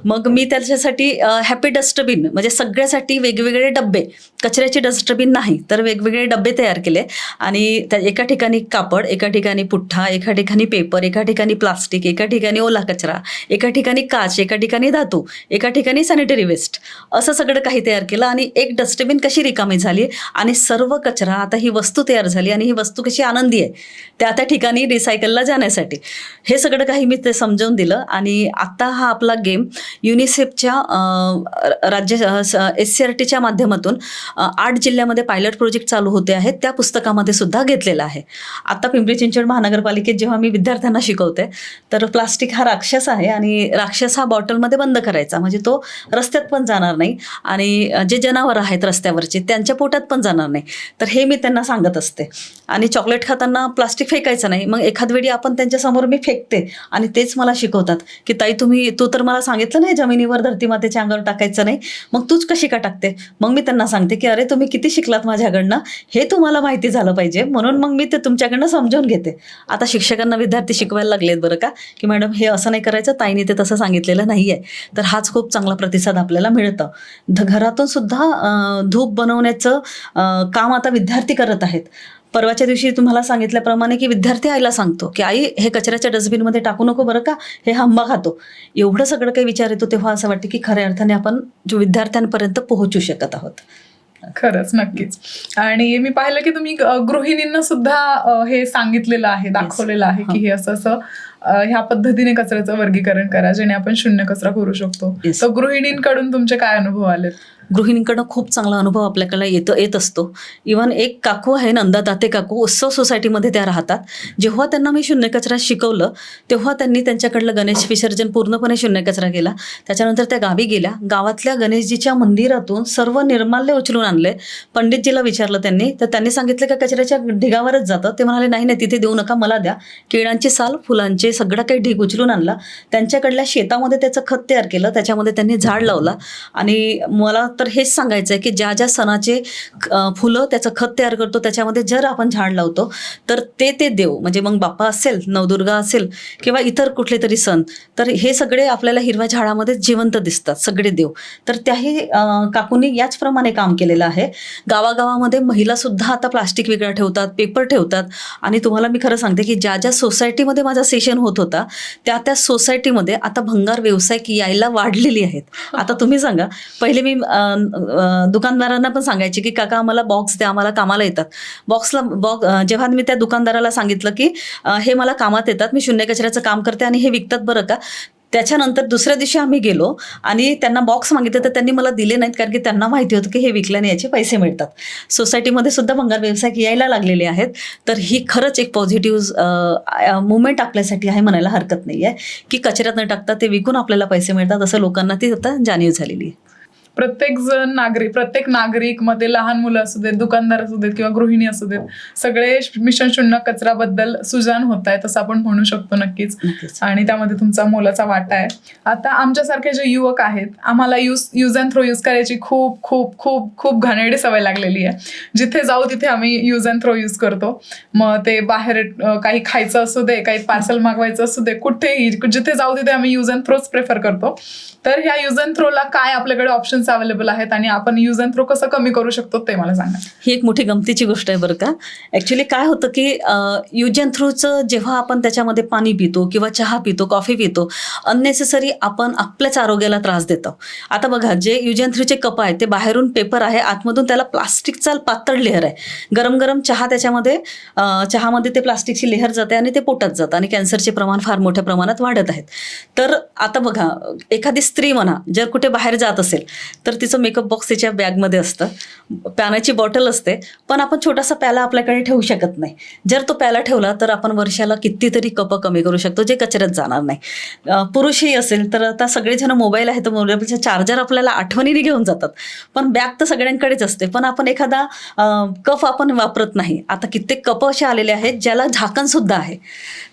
मग मी त्याच्यासाठी हॅपी डस्टबिन म्हणजे सगळ्यासाठी वेगवेगळे डब्बे, कचऱ्याचे डस्टबिन नाही तर वेगवेगळे डब्बे तयार केले आणि त्या एका ठिकाणी कापड, एका ठिकाणी पुठ्ठा, एका ठिकाणी पेपर, एका ठिकाणी प्लास्टिक, एका ठिकाणी ओला कचरा, एका ठिकाणी काच, एका ठिकाणी धातू, एका ठिकाणी सॅनिटरी वेस्ट, असं सगळं काही तयार केलं. आणि एक डस्टबिन कशी रिकामी झाली आणि सर्व कचरा, आता ही वस्तू तयार झाली आणि ही वस्तू कशी आनंदी आहे त्या ठिकाणी रिसायकलला जाण्यासाठी, हे सगळं काही मी ते समजावून दिलं. आणि आत्ता हा आपला गेम युनिसेफच्या राज्य SCRTच्या माध्यमातून 8 जिल्ह्यामध्ये पायलट प्रोजेक्ट चालू होते आहेत, त्या पुस्तकामध्ये सुद्धा घेतलेला आहे. आता पिंपरी चिंचवड महानगरपालिकेत जेव्हा मी विद्यार्थ्यांना शिकवते तर प्लास्टिक हा राक्षस आहे आणि राक्षस हा बॉटलमध्ये बंद करायचा, म्हणजे तो रस्त्यात पण जाणार नाही आणि जे जनावर आहेत रस्त्यावरचे त्यांच्या पोटात पण जाणार नाही. तर हे मी त्यांना सांगत असते. आणि चॉकलेट खाताना प्लास्टिक फेकायचं नाही. मग एखाद वेळी आपण त्यांच्यासमोर मी फेकते आणि तेच मला शिकवतात की ताई तू तर मला सांगितलं नाही जमिनीवर धरती मातेच्या अंगावर टाकायचं नाही, मग तूच कशी का टाकते? मग मी त्यांना सांगते की अरे तुम्ही किती शिकलात माझ्याकडनं हे तुम्हाला माहिती झालं पाहिजे, म्हणून मग मी ते तुमच्याकडनं समजावून घेते. आता शिक्षकांना विद्यार्थी शिकवायला लागलेत बरं का, की मॅडम हे असं नाही करायचं, ताईने ते तसं सांगितलेलं नाही आहे. तर हाच खूप चांगला प्रतिसाद आपल्याला मिळतं. घरातून सुद्धा धूप बनवण्याचं काम आता विद्यार्थी करत आहेत. परवाच्या दिवशी तुम्हाला सांगितल्याप्रमाणे की विद्यार्थी आईला सांगतो की आई हे कचऱ्याच्या डस्टबिनमध्ये टाकू नको बरं का, हे आंबा खातो. एवढं सगळं काही विचार येतो तेव्हा असं वाटतं की खऱ्या अर्थाने आपण जो विद्यार्थ्यांपर्यंत पोहोचू शकत आहोत. खरंच नक्कीच. आणि मी पाहिलं की तुम्ही गृहिणींना सुद्धा हे सांगितलेलं आहे, दाखवलेलं आहे की हे असं असं ह्या पद्धतीने कचऱ्याचं वर्गीकरण करा जेणे आपण शून्य कचरा करू शकतो. Yes. तर गृहिणींकडून तुमचे काय अनुभव आलेत? गृहिणींकडनं खूप चांगला अनुभव आपल्याकडे येत असतो. इव्हन एक काकू आहे, नंदा दाते काकू, उत्सव सोसायटीमध्ये त्या राहतात. जेव्हा त्यांना मी शून्य कचरा शिकवलं तेव्हा त्यांनी त्यांच्याकडलं गणेश विसर्जन पूर्णपणे शून्य कचरा केला. त्याच्यानंतर त्या गावी गेल्या, गावातल्या गणेशजीच्या मंदिरातून सर्व निर्माल्य उचलून आणले. पंडितजीला विचारलं त्यांनी, तर त्यांनी सांगितलं का कचऱ्याच्या ढिगावरच जातं. ते म्हणाले नाही नाही, तिथे देऊ नका, मला द्या. केळांची साल, फुलांचे सगळं काही ढीग उचलून आणला. त्यांच्याकडल्या शेतामध्ये त्याचं खत तयार केलं, त्याच्यामध्ये त्यांनी झाड लावला. आणि मला तर हेच सांगायचं आहे की ज्या ज्या सणाचे फुलं त्याचं खत तयार करतो त्याच्यामध्ये जर आपण झाड लावतो तर ते देव, म्हणजे मग बाप्पा असेल, नवदुर्गा असेल किंवा इतर कुठले तरी सण, तर हे सगळे आपल्याला हिरव्या झाडामध्ये जिवंत दिसतात सगळे देव. तर त्याही काकूंनी याचप्रमाणे काम केलेलं आहे. गावागावामध्ये महिलासुद्धा आता प्लास्टिक वेगळं ठेवतात, पेपर ठेवतात. आणि तुम्हाला मी खरं सांगते की ज्या ज्या सोसायटीमध्ये माझा सेशन होत होता त्या सोसायटीमध्ये आता भंगार व्यावसायिक यायला वाढलेली आहेत. आता तुम्ही सांगा, पहिले मी दुकानदारांना पण सांगायचे की काका आम्हाला बॉक्स द्या, आम्हाला कामाला येतात. जेव्हा मी त्या दुकानदाराला सांगितलं की हे मला कामात येतात, मी शून्य कचऱ्याचं काम करते आणि हे विकतात बरं का, त्याच्यानंतर दुसऱ्या दिवशी आम्ही गेलो आणि त्यांना बॉक्स मागितले तर त्यांनी मला दिले नाहीत, कारण की त्यांना माहिती होतं की हे विकल्याने याचे पैसे मिळतात. सोसायटीमध्ये सुद्धा भंगार व्यावसायिक यायला लागलेले आहेत. तर ही खरंच एक पॉझिटिव्ह मुवमेंट आपल्यासाठी आहे, म्हणायला हरकत नाही आहे की कचऱ्यात न टाकता ते विकून आपल्याला पैसे मिळतात, असं लोकांना ती आता जाणीव झालेली आहे. प्रत्येक नागरिक, मग ते लहान मुलं असू देत, दुकानदार असू देत किंवा गृहिणी असू देत, सगळे मिशन शून्य कचऱ्याबद्दल सुजाण होत आहेत असं आपण म्हणू शकतो. नक्कीच. आणि त्यामध्ये तुमचा मोलाचा वाटा आहे. आता आमच्यासारखे जे युवक आहेत, आम्हाला यूज अँड थ्रो यूज करायची खूप खूप खूप खूप घाणेरडी सवय लागलेली आहे. जिथे जाऊ तिथे आम्ही यूज अँड थ्रो यूज करतो. मग ते बाहेर काही खायचं असू दे, काही पार्सल मागवायचं असू दे, कुठेही जिथे जाऊ तिथे आम्ही यूज अँड थ्रोच प्रेफर करतो. तर ह्या यूज अँड थ्रोला काय आपल्याकडे ऑप्शन्स अवेलेबल आहेत आणि आपण यूज अँड थ्रो कसं कमी करू शकतो ते मला सांगा. ही एक मोठी गमतीची गोष्ट आहे बरं का. ॲक्च्युली काय होतं की यूज अँड थ्रोचं जेव्हा आपण त्याच्यामध्ये पाणी पितो किंवा चहा पितो, कॉफी पितो, अननेसेसरी आपण आपल्याच आरोग्याला त्रास देतो. आता बघा, जे यूज अँड थ्रोचे कप आहेत ते बाहेरून पेपर आहे, आतमधून त्याला प्लास्टिकचा पातळ लेअर आहे. गरम गरम चहा त्याच्यामध्ये चहामध्ये ते प्लास्टिकची लेअर जाते आणि ते पोटात जातं आणि कॅन्सरचे प्रमाण फार मोठ्या प्रमाणात वाढत आहेत. तर आता बघा, एखादी स्त्री म्हणा जर कुठे बाहेर जात असेल तर तिचं मेकअप बॉक्स तिच्या बॅगमध्ये असतं, पाण्याची बॉटल असते, पण आपण छोटासा प्याला आपल्याकडे ठेवू शकत नाही. जर तो प्याला ठेवला तर आपण वर्षाला कितीतरी कपं कमी करू शकतो जे कचऱ्यात जाणार नाही. पुरुषही असेल तर आता सगळेजण मोबाईल आहे तर मोबाईलचा चार्जर आपल्याला आठवणीने घेऊन जातात, पण बॅग तर सगळ्यांकडेच असते, पण आपण एखादा कप आपण वापरत नाही. आता कित्येक कप असे आलेले आहेत ज्याला झाकणसुद्धा आहे.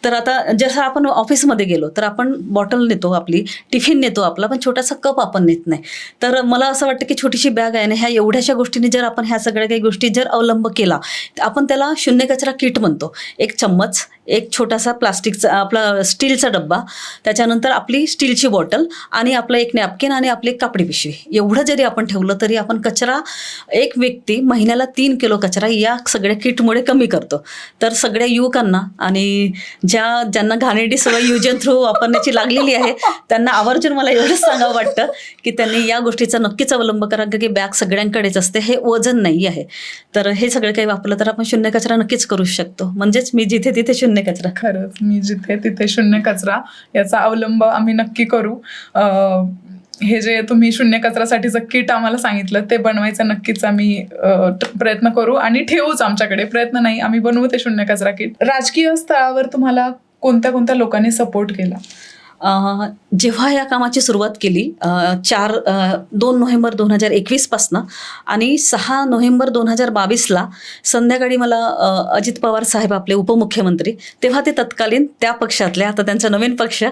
तर आता जसं आपण ऑफिसमध्ये गेलो तर आपण बॉटल नेतो, आपली टिफिन नेतो आपला, पण छोटासा कप आपण नेत नाही. तर मला असं वाटतं की छोटीशी बॅग आहे ना, ह्या एवढ्याशा गोष्टींनी जर आपण ह्या सगळ्या काही गोष्टी जर अवलंब केला, आपण त्याला शून्य कचरा किट म्हणतो. एक चम्मच, एक छोटासा प्लास्टिकचा आपला स्टीलचा डब्बा, त्याच्यानंतर आपली स्टीलची बॉटल आणि आपलं एक नॅपकिन आणि आपली कापडी पिशवी, एवढं जरी आपण ठेवलं तरी आपण कचरा, एक व्यक्ती महिन्याला 3 किलो कचरा या सगळ्या किटमुळे कमी करतो. तर सगळ्या युवकांना आणि ज्यांना घाणेरडी सवय यूज अँड थ्रो वापरण्याची लागलेली आहे त्यांना आवर्जून मला एवढंच सांगावं वाटतं की त्यांनी या गोष्टीचा नक्कीच अवलंब करा, की बॅग सगळ्यांकडेच असते, हे वजन नाही आहे. तर हे सगळं काही वापरलं तर आपण शून्य कचरा नक्कीच करू शकतो. म्हणजेच मी जिथे तिथे शून्य कचरा. खरंच, मी जिथे तिथे शून्य कचरा याचा अवलंब आम्ही नक्की करू. हे जे तुम्ही शून्य कचऱ्यासाठीचं किट आम्हाला सांगितलं ते बनवायचं नक्कीच आम्ही प्रयत्न करू आणि ठेवूच आमच्याकडे. प्रयत्न नाही, आम्ही बनवू ते शून्य कचरा किट. राजकीय स्तरावर तुम्हाला कोणत्या कोणत्या लोकांनी सपोर्ट केला? जेव्हा या कामाची सुरुवात केली 2 नोव्हेंबर 2021 पासनं आणि 6 नोव्हेंबर 2022ला संध्याकाळी मला अजित पवार साहेब आपले उपमुख्यमंत्री, तेव्हा ते तत्कालीन त्या पक्षातले, आता त्यांचा नवीन पक्ष,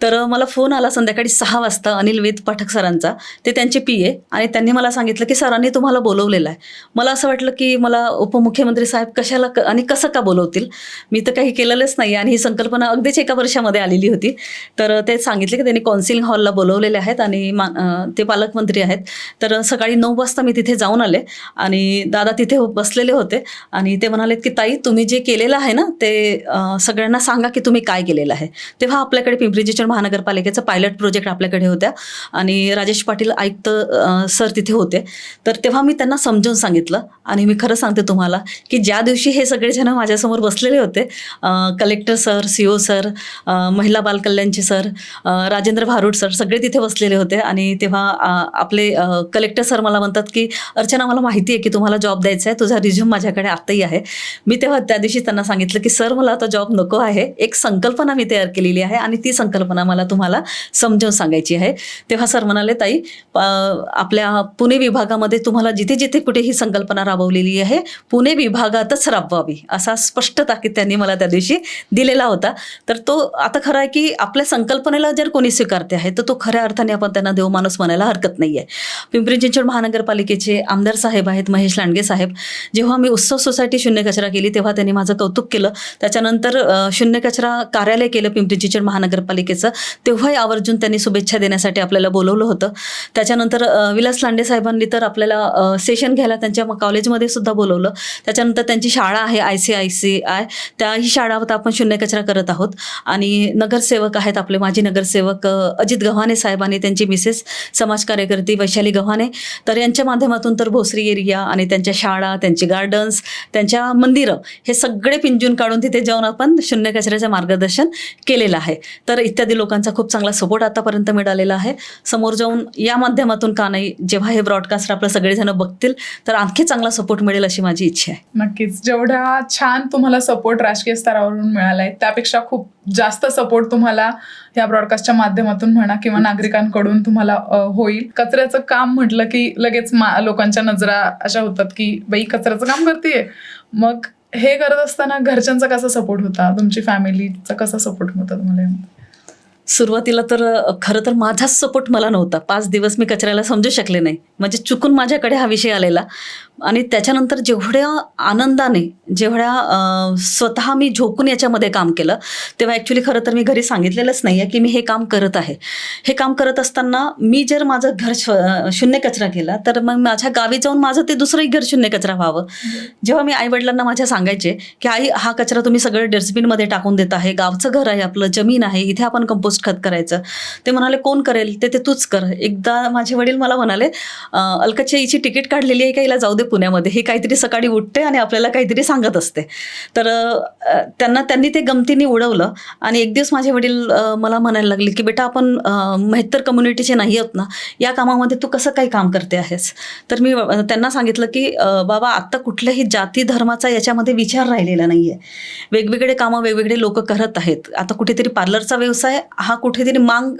तर मला फोन आला संध्याकाळी 6 वाजता अनिल वेद पाठक सरांचा, ते त्यांचे PA, आणि त्यांनी मला सांगितलं की सरांनी तुम्हाला बोलवलेलं आहे. मला असं वाटलं की मला उपमुख्यमंत्री साहेब कशाला आणि कसं का बोलवतील, मी तर काही केलेलंच नाही आणि ही संकल्पना अगदीच एका वर्षामध्ये आलेली होती. तर तर ते सांगितले की त्यांनी काउन्सिलिंग हॉलला बोलवलेले आहेत आणि ते पालकमंत्री आहेत. तर सकाळी 9 वाजता मी तिथे जाऊन आले आणि दादा तिथे बसलेले होते आणि ते म्हणालेत की ताई, तुम्ही जे केलेलं आहे ना ते सगळ्यांना सांगा की तुम्ही काय केलेलं आहे. तेव्हा आपल्याकडे पिंपरी चिंचवड महानगरपालिकेचा पायलट प्रोजेक्ट आपल्याकडे होत्या आणि राजेश पाटील आयुक्त सर तिथे होते. तर तेव्हा मी त्यांना समजून सांगितलं आणि मी खरं सांगते तुम्हाला की ज्या दिवशी हे सगळेजण माझ्यासमोर बसलेले होते, कलेक्टर सर, CO सर, महिला बालकल्याणचे सर, राजेंद्र भारूड सर, सगळे तिथे बसलेले होते आणि तेव्हा आपले कलेक्टर सर मला म्हणतात की अर्चना, मला माहिती आहे की तुम्हाला जॉब द्यायचा आहे, तुझा रिझ्यूम माझ्याकडे आताही आहे. मी तेव्हा त्या दिवशी त्यांना सांगितलं की सर, मला आता जॉब नको आहे, एक संकल्पना मी तयार केलेली आहे आणि ती संकल्पना मला तुम्हाला समजावून सांगायची आहे. तेव्हा सर म्हणाले, ताई, आपल्या पुणे विभागामध्ये तुम्हाला जिथे जिथे कुठे ही संकल्पना राबवलेली आहे, पुणे विभागातच राबवावी, असा स्पष्ट ताकीद त्यांनी मला त्या दिवशी दिलेला होता. तर तो आता खरं आहे की आपल्या संकल्पनेला जर कोणी स्वीकारते आहे तर तो खऱ्या अर्थाने आपण त्यांना देवमाणूस म्हणायला हरकत नाही आहे. पिंपरी चिंचवड महानगरपालिकेचे आमदार साहेब आहेत, महेश लांडगे साहेब, जेव्हा मी उत्सव सोसायटी शून्य कचरा केली तेव्हा त्यांनी माझं कौतुक केलं. त्याच्यानंतर शून्य कचरा कार्यालय केलं पिंपरी चिंचवड महानगरपालिकेचं, तेव्हाही आवर्जून त्यांनी शुभेच्छा देण्यासाठी आपल्याला बोलवलं होतं. त्याच्यानंतर विलास लांडे साहेबांनी तर आपल्याला सेशन घ्यायला त्यांच्या कॉलेजमध्ये सुद्धा बोलवलं. त्याच्यानंतर त्यांची शाळा आहे ICICI, त्याही शाळावर आपण शून्य कचरा करत आहोत. आणि नगरसेवक आहेत आपले माजी नगरसेवक अजित गव्हाणे साहेब आणि त्यांची मिसेस समाज कार्यकर्ती वैशाली गव्हाणे. तर यांच्या माध्यमातून तर भोसरी एरिया आणि त्यांच्या शाळा, त्यांची गार्डन्स, त्यांच्या मंदिरं, हे सगळे पिंजून काढून तिथे जाऊन आपण शून्य कचऱ्याचं मार्गदर्शन केलेलं आहे. तर इत्यादी लोकांचा खूप चांगला सपोर्ट आतापर्यंत मिळालेला आहे. समोर जाऊन या माध्यमातून का नाही, जेव्हा हे ब्रॉडकास्ट आपलं सगळेजण बघतील तर आणखी चांगला सपोर्ट मिळेल अशी माझी इच्छा आहे. नक्कीच. जेवढा छान तुम्हाला सपोर्ट राजकीय स्तरावरून मिळालाय त्यापेक्षा खूप जास्त सपोर्ट तुम्हाला या ब्रॉडकास्टच्या माध्यमातून म्हणा किंवा नागरिकांकडून तुम्हाला होईल. कचऱ्याचं काम म्हटलं की लगेच लोकांच्या नजरा अशा होतात की बाई कचऱ्याचं काम करतेय. मग हे करत असताना घरच्यांचा कसा सपोर्ट होता, तुमची फॅमिलीचा कसा सपोर्ट होता तुम्हाला? सुरुवातीला तर खरं तर माझाच सपोर्ट मला नव्हता. 5 दिवस मी कचऱ्याला समजू शकले नाही, म्हणजे चुकून माझ्याकडे हा विषय आलेला. आणि त्याच्यानंतर जेवढ्या आनंदाने, जेवढ्या स्वतः मी झोकून याच्यामध्ये काम केलं, तेव्हा ॲक्च्युली खरं तर मी घरी सांगितलेलंच नाही आहे की मी हे काम करत आहे. हे काम करत असताना मी जर माझं घर शून्य कचरा केला तर मग माझ्या गावी जाऊन माझं ते दुसरंही घर शून्य कचरा व्हावं. जेव्हा मी आईवडिलांना माझ्या सांगायचे की आई, हा कचरा तुम्ही सगळं डस्टबिनमध्ये टाकून देत आहे, गावचं घर आहे आपलं, जमीन आहे, इथे आपण कंपोस्ट खत करायचं. ते म्हणाले, कोण करेल ते तूच कर. एकदा माझे वडील मला म्हणाले, अलकाची आईची तिकीट काढलेली आहे का, हिला जाऊ दे पुण्यामध्ये, हे काहीतरी सकाळी उठते आणि आपल्याला काहीतरी सांगत असते. तर त्यांनी ते गमतीने उडवलं. आणि एक दिवस माझे वडील मला म्हणायला लागले की बेटा, आपण मेहतर कम्युनिटीचे नाही आहोत ना, या कामामध्ये तू कसं काही काम करते आहेस? तर मी त्यांना सांगितलं की बाबा, आत्ता कुठल्याही जाती धर्माचा याच्यामध्ये विचार राहिलेला नाही आहे. वेगवेगळे कामं वेगवेगळे लोक करत आहेत. आता कुठेतरी पार्लरचा व्यवसाय हा कुठेतरी मांग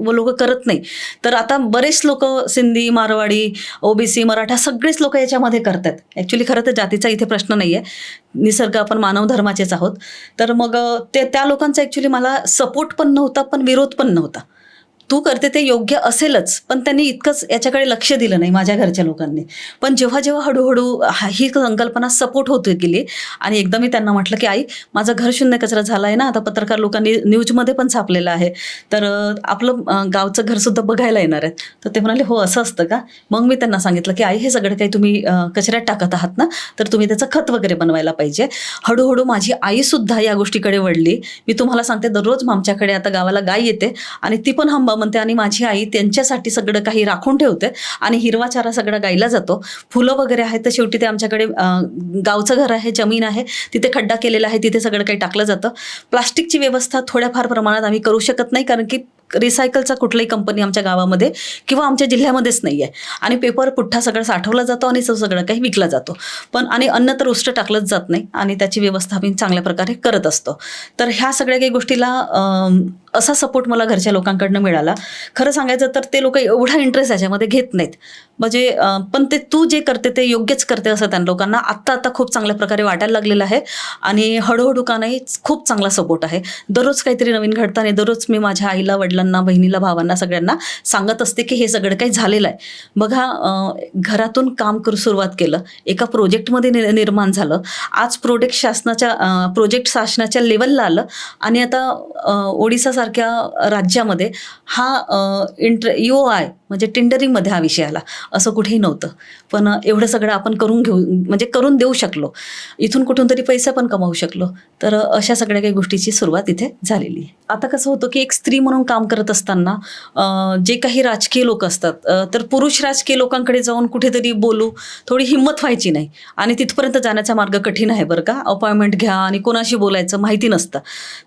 लोक करत नाही, तर आता बरेच लोक सिंधी, मारवाडी, OBC, मराठा सगळेच लोक याच्यामध्ये करतात. ॲक्च्युली खरं तर जातीचा इथे प्रश्न नाही आहे, निसर्ग आपण मानव धर्माचेच आहोत. तर मग त्या लोकांचा ॲक्च्युली मला सपोर्ट पण नव्हता, पण विरोध पण नव्हता. तू करते ते योग्य असेलच, पण त्यांनी इतकंच याच्याकडे लक्ष दिलं नाही माझ्या घरच्या लोकांनी. पण जेव्हा जेव्हा हळूहळू ही संकल्पना सपोर्ट होत गेली आणि एकदा मी त्यांना म्हटलं की आई, माझं घर शून्य कचरा झाला आहे ना, आता पत्रकार लोकांनी न्यूजमध्ये पण छापलेलं आहे, तर आपलं गावचं घरसुद्धा बघायला येणार आहेत. तर ते म्हणाले, हो असं असतं का? मग मी त्यांना सांगितलं की आई, हे सगळं काही तुम्ही कचऱ्यात टाकत आहात ना, तर तुम्ही त्याचं खत वगैरे बनवायला पाहिजे. हळूहळू माझी आईसुद्धा या गोष्टीकडे वळली. मी तुम्हाला सांगते, दररोज आमच्याकडे आता गावाला गाय येते आणि ती पण हंबा म्हणते आणि माझी आई त्यांच्यासाठी सगळं काही राखून ठेवते आणि हिरवा चारा सगळा गायला जातो. फुलं वगैरे आहेत तर शेवटी ते आमच्याकडे गावचं घर आहे, जमीन आहे, तिथे खड्डा केलेला आहे, तिथे सगळं काही टाकलं जातं. प्लास्टिकची व्यवस्था थोड्याफार प्रमाणात आम्ही करू शकत नाही, कारण की रिसायकलचा कुठलाही कंपनी आमच्या गावामध्ये किंवा आमच्या जिल्ह्यामध्येच नाही आहे. आणि पेपर पुठ्ठा सगळं साठवला जातो आणि सगळं काही विकला जातो. पण आणि अन्न तर उष्ट टाकलंच जात नाही आणि त्याची व्यवस्था आम्ही चांगल्या प्रकारे करत असतो. तर ह्या सगळ्या काही गोष्टीला असा सपोर्ट मला घरच्या लोकांकडनं मिळाला. खरं सांगायचं तर ते लोक एवढा इंटरेस्ट याच्यामध्ये घेत नाहीत, म्हणजे पण ते तू जे करते ते योग्यच करते असं त्या लोकांना आता खूप चांगल्या प्रकारे वाटायला लागलेलं आहे. आणि हळूहळू का नाही, खूप चांगला सपोर्ट आहे. दररोज काहीतरी नवीन घडतं आणि दररोज मी माझ्या आईला, वडिलांना, बहिणीला, भावांना सगळ्यांना सांगत असते की हे सगळं काही झालेलं आहे. बघा, घरातून काम सुरुवात केलं, एका प्रोजेक्टमध्ये निर्माण झालं, आज प्रोजेक्ट शासनाच्या लेवलला आलं आणि आता ओडिसासारखं सारख्या राज्यामध्ये हा UOI म्हणजे टेंडरिंगमध्ये हा विषय आला. असं कुठेही नव्हतं, पण एवढं सगळं आपण करून घेऊ म्हणजे करून देऊ शकलो, इथून कुठून तरी पैसा पण कमावू शकलो. तर अशा सगळ्या काही गोष्टीची सुरुवात इथे झालेली आहे. आता कसं होतं की एक स्त्री म्हणून काम करत असताना जे काही राजकीय लोक असतात तर पुरुष राजकीय लोकांकडे जाऊन कुठेतरी बोलू, थोडी हिंमत व्हायची नाही. आणि तिथपर्यंत जाण्याचा मार्ग कठीण आहे बरं का. अपॉइंटमेंट घ्या आणि कोणाशी बोलायचं माहिती नसतं.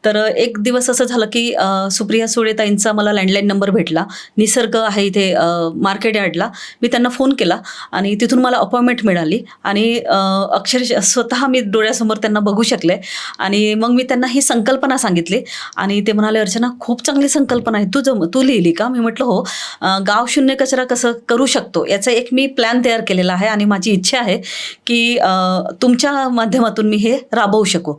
तर एक दिवस असं झालं की सुप्रिया सुळेताईंचा मला लँडलाईन नंबर भेटला. निसर्ग आहे इथे मार्केट यार्डला. मी त्यांना फोन केला आणि तिथून मला अपॉइंटमेंट मिळाली आणि अक्षरशः स्वतः मी डोळ्यासमोर त्यांना बघू शकले. आणि मग मी त्यांना ही संकल्पना सांगितली आणि ते म्हणाले, अर्चना खूप चांगली संकल्पना आहे, तू लिहिली का? मी म्हटलं हो. गाव शून्य कचरा कसं करू शकतो याचा एक मी प्लॅन तयार केलेला आहे आणि माझी इच्छा आहे की तुमच्या माध्यमातून मी हे राबवू शकू.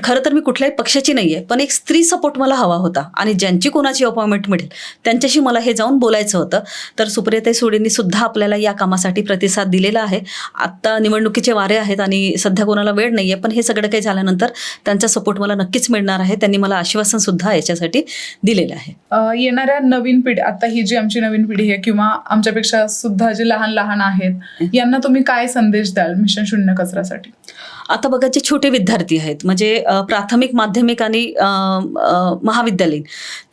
खरं तर मी कुठल्याही पक्षाची नाही आहे, पण एक स्त्री सपोर्ट मला हवा होता आणि ज्यांची कोणाची अपॉइंटमेंट मिळेल त्यांच्याशी मला हे जाऊन बोलायचं होतं. तर सुप्रियाताई सुळेंनी सुद्धा आपल्याला या कामासाठी प्रतिसाद दिलेला आहे. आत्ता निवडणुकीचे वारे आहेत आणि सध्या कोणाला वेळ नाही आहे, पण हे सगळं काही झाल्यानंतर त्यांचा सपोर्ट मला नक्कीच मिळणार आहे. त्यांनी मला आश्वासन सुद्धा याच्यासाठी दिलेलं आहे. येणाऱ्या नवीन पिढी, आता ही जी आमची नवीन पिढी आहे किंवा आमच्यापेक्षा सुद्धा जे लहान लहान आहेत, यांना तुम्ही काय संदेश द्याल मिशन शून्य कचऱ्यासाठी? आता बघा, जे छोटे विद्यार्थी आहेत म्हणजे प्राथमिक, माध्यमिक आणि महाविद्यालयीन,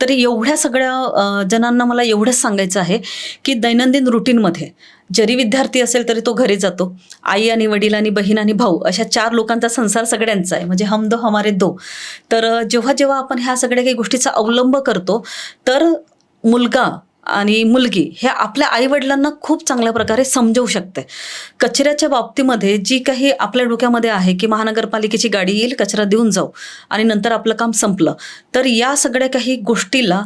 तर एवढ्या सगळ्या जणांना मला एवढंच सांगायचं आहे की दैनंदिन रुटीनमध्ये जरी विद्यार्थी असेल तरी तो घरी जातो. आई आणि वडील आणि बहीण आणि भाऊ अशा 4 लोकांचा संसार सगळ्यांचा आहे, म्हणजे हम दो हमारे दो. तर जेव्हा जेव्हा आपण ह्या सगळ्या काही गोष्टीचा अवलंब करतो तर मुलगा आणि मुलगी हे आपल्या आईवडिलांना खूप चांगल्या प्रकारे समजवू शकते. कचऱ्याच्या बाबतीमध्ये जी काही आपल्या डोक्यामध्ये आहे की महानगरपालिकेची गाडी येईल, कचरा देऊन जाऊ आणि नंतर आपलं काम संपलं, तर या सगळ्या काही गोष्टीला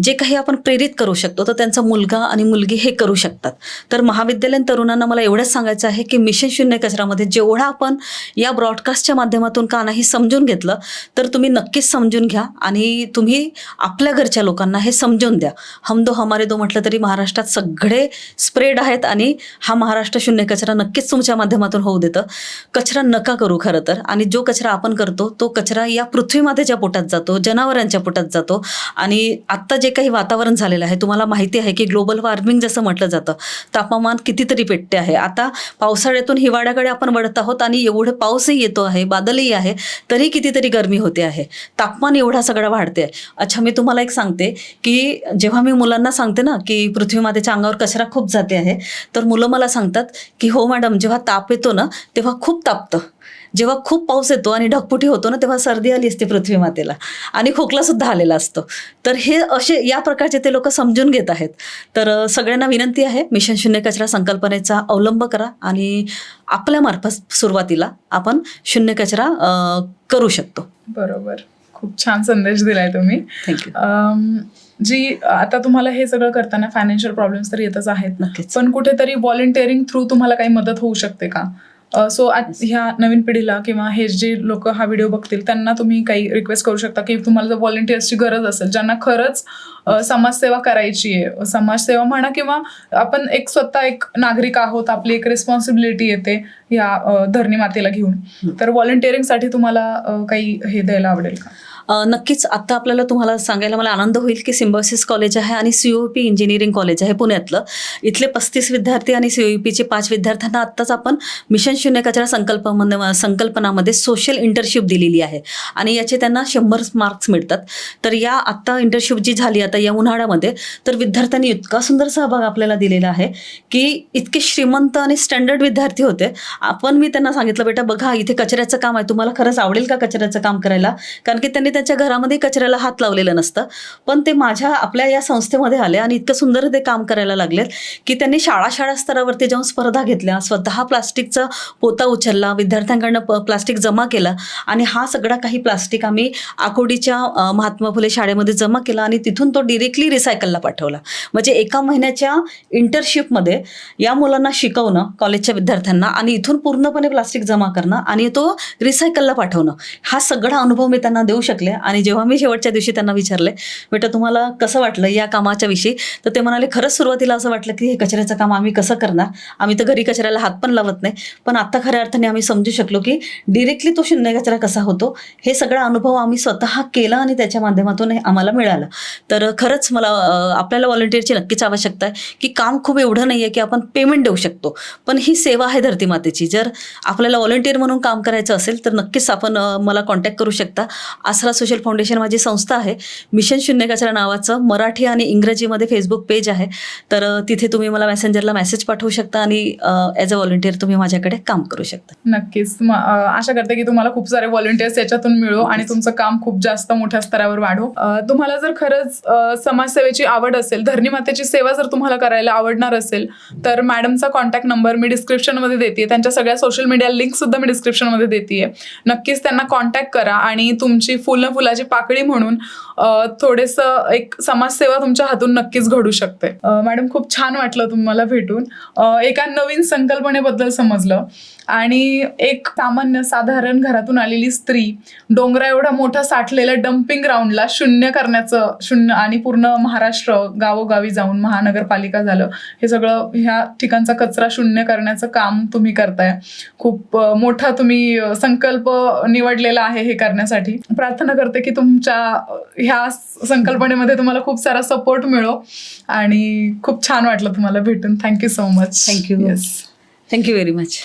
जे काही आपण प्रेरित करू शकतो तर त्यांचा मुलगा आणि मुलगी हे करू शकतात. तर महाविद्यालयीन तरुणांना मला एवढंच सांगायचं आहे की मिशन शून्य कचरामध्ये जेवढा आपण या ब्रॉडकास्टच्या माध्यमातून का नाही समजून घेतलं तर तुम्ही नक्कीच समजून घ्या आणि तुम्ही आपल्या घरच्या लोकांना हे समजून द्या. हम दो हमारे दो म्हटलं तरी महाराष्ट्रात सगळे स्प्रेड आहेत आणि हा महाराष्ट्र शून्य कचरा नक्कीच तुमच्या माध्यमातून होऊ देतं. कचरा नका करू खरं तर, आणि जो कचरा आपण करतो तो कचरा या पृथ्वीमातेच्या पोटात जातो, जनावरांच्या पोटात जातो. आणि आत्ता जे काही वातावरण झालेलं आहे, तुम्हाला माहिती आहे की ग्लोबल वॉर्मिंग जसं म्हटलं जातं, तापमान कितीतरी पेटते आहे. आता पावसाळ्यातून हिवाळ्याकडे आपण वळत आहोत आणि एवढं पाऊसही येतो आहे, बादलही आहे, तरी कितीतरी गरमी होते आहे, तापमान एवढा सगळं वाढते आहे. अच्छा, मी तुम्हाला एक सांगते की जेव्हा मी मुलांना सांगते ना की पृथ्वी मातेच्या अंगावर कचरा खूप जाते आहे, तर मुलं मला सांगतात की हो मॅडम, जेव्हा ताप येतो ना तेव्हा खूप तापतं, जेव्हा खूप पाऊस येतो आणि ढगफुटी होतो ना तेव्हा सर्दी आली असते पृथ्वी मातेला आणि खोकला सुद्धा आलेला असतो. तर हे असे या प्रकारचे ते लोक समजून घेत आहेत. तर सगळ्यांना विनंती आहे, मिशन शून्य कचरा संकल्पनेचा अवलंब करा आणि आपल्यामार्फत सुरुवातीला आपण शून्य कचरा करू शकतो. बरोबर, खूप छान संदेश दिलाय तुम्ही. थँक्यू. जी आता तुम्हाला हे सगळं करताना फायनान्शियल प्रॉब्लेम्स तर येतच आहेत, नक्कीच. पण कुठेतरी व्हॉलंटिअरिंग थ्रू तुम्हाला काही मदत होऊ शकते का? सो आज ह्या नवीन पिढीला किंवा हे जे लोक हा व्हिडिओ बघतील त्यांना तुम्ही काही रिक्वेस्ट करू शकता की तुम्हाला जर व्हॉलंटिअर्सची गरज असेल, ज्यांना खरंच समाजसेवा करायची आहे, समाजसेवा म्हणा किंवा आपण एक स्वतः एक नागरिक आहोत, आपली एक रिस्पॉन्सिबिलिटी येते ह्या धरणी मातेला घेऊन, तर व्हॉलंटिअरिंगसाठी तुम्हाला काही हे द्यायला आवडेल का? नक्कीच. आत्ता आपल्याला तुम्हाला सांगायला मला आनंद होईल की सिम्बॉयसिस कॉलेज आहे आणि COP इंजिनिअरिंग कॉलेज आहे पुण्यातलं. इथले 35 विद्यार्थी आणि COPचे 5 विद्यार्थ्यांना आत्ताच आपण मिशन शून्य कचरा संकल्पनामध्ये सोशल इंटर्नशिप दिलेली आहे आणि याचे त्यांना 100 मार्क्स मिळतात. तर या आत्ता इंटर्नशिप जी झाली आता या उन्हाळ्यामध्ये, तर विद्यार्थ्यांनी इतका सुंदर सहभाग आपल्याला दिलेला आहे की इतके श्रीमंत आणि स्टँडर्ड विद्यार्थी होते. मी त्यांना सांगितलं, बेटा बघा इथे कचऱ्याचं काम आहे, तुम्हाला खरंच आवडेल का कचऱ्याचं काम करायला? कारण की त्यांनी त्यांच्या घरामध्ये कचऱ्याला हात लावलेलं नसतं, पण ते आपल्या या संस्थेमध्ये आले आणि इतकं सुंदर ते काम करायला लागले की त्यांनी शाळा स्तरावरती जाऊन स्पर्धा घेतल्या, स्वतः प्लास्टिकचा पोता उचलला, विद्यार्थ्यांकडनं प्लास्टिक जमा केला आणि हा सगळा काही प्लास्टिक आम्ही आकुर्डीच्या महात्मा फुले शाळेमध्ये जमा केला आणि तिथून तो डिरेक्टली रिसायकलला पाठवला. म्हणजे एका महिन्याच्या इंटर्नशिपमध्ये या मुलांना शिकवणं, कॉलेजच्या विद्यार्थ्यांना, आणि इथून पूर्णपणे प्लास्टिक जमा करणं आणि तो रिसायकलला पाठवणं, हा सगळा अनुभव मी त्यांना देऊ शकले. शकले. आणि जेव्हा मी शेवटच्या दिवशी त्यांना विचारले, बेटा तुम्हाला कसं वाटलं या कामाच्या विषयी, तर ते म्हणाले खरंच सुरुवातीला असं वाटलं की हे कचऱ्याचं काम आम्ही कसं करणार, आम्ही तर घरी कचऱ्याला हात पण लावत नाही, पण आता खऱ्या अर्थाने आम्ही समजू शकलो की डिरेक्टली तो शून्य कचरा कसा होतो. हे सगळा अनुभव आम्ही स्वतः केला आणि त्याच्या माध्यमातून हे आम्हाला मिळालं. तर खरंच मला आपल्याला व्हॉलंटिअरची नक्कीच आवश्यकता आहे की काम खूप एवढं नाही आहे की आपण पेमेंट देऊ शकतो, पण ही सेवा आहे धरती मातेची. जर आपल्याला व्हॉलंटिअर म्हणून काम करायचं असेल तर नक्कीच आपण मला कॉन्टॅक्ट करू शकता. आसरा सोशल फाउंडेशन माझी संस्था आहे. मिशन शून्य कचरा नावाचं मराठी आणि इंग्रजीमध्ये फेसबुक पेज आहे. तर तिथे तुम्ही मला मेसेंजरला मेसेज पाठवू शकता आणि ॲज अ व्हॉलंटिअर तुम्ही माझ्याकडे काम करू शकता. नक्कीच. आशा करते की तुम्हाला खूप सारे व्हॉलंटियर्स याच्यातून मिळो आणि तुमचं काम खूप जास्त मोठ्या स्तरावर वाढो. तुम्हाला जर खरंच समाजसेवेची आवड असेल, धरणी मातेची सेवा जर तुम्हाला करायला आवडणार असेल तर मॅडमचा कॉन्टॅक्ट नंबर मी डिस्क्रिप्शनमध्ये देते. त्यांच्या सगळ्या सोशल मीडिया लिंक सुद्धा मी डिस्क्रिप्शनमध्ये देते. नक्कीच त्यांना कॉन्टॅक्ट करा आणि तुमची फुलाची पाकळी म्हणून थोडंसं एक समाजसेवा तुमच्या हातून नक्कीच घडू शकते. मॅडम खूप छान वाटलं तुम्हाला भेटून. एका नवीन संकल्पनेबद्दल समजलं आणि एक सामान्य साधारण घरातून आलेली स्त्री डोंगरा एवढा मोठा साठलेल्या डम्पिंग ग्राउंडला शून्य आणि पूर्ण महाराष्ट्र गावोगावी जाऊन महानगरपालिका झालं, हे सगळं ह्या ठिकाणचा कचरा शून्य करण्याचं काम तुम्ही करताय. खूप मोठा तुम्ही संकल्प निवडलेला आहे हे करण्यासाठी. प्रार्थना करते की तुमच्या ह्या संकल्पनेमध्ये तुम्हाला खूप सारा सपोर्ट मिळो आणि खूप छान वाटलं तुम्हाला भेटून. Thank you so much. Thank you. Yes. Thank you very much.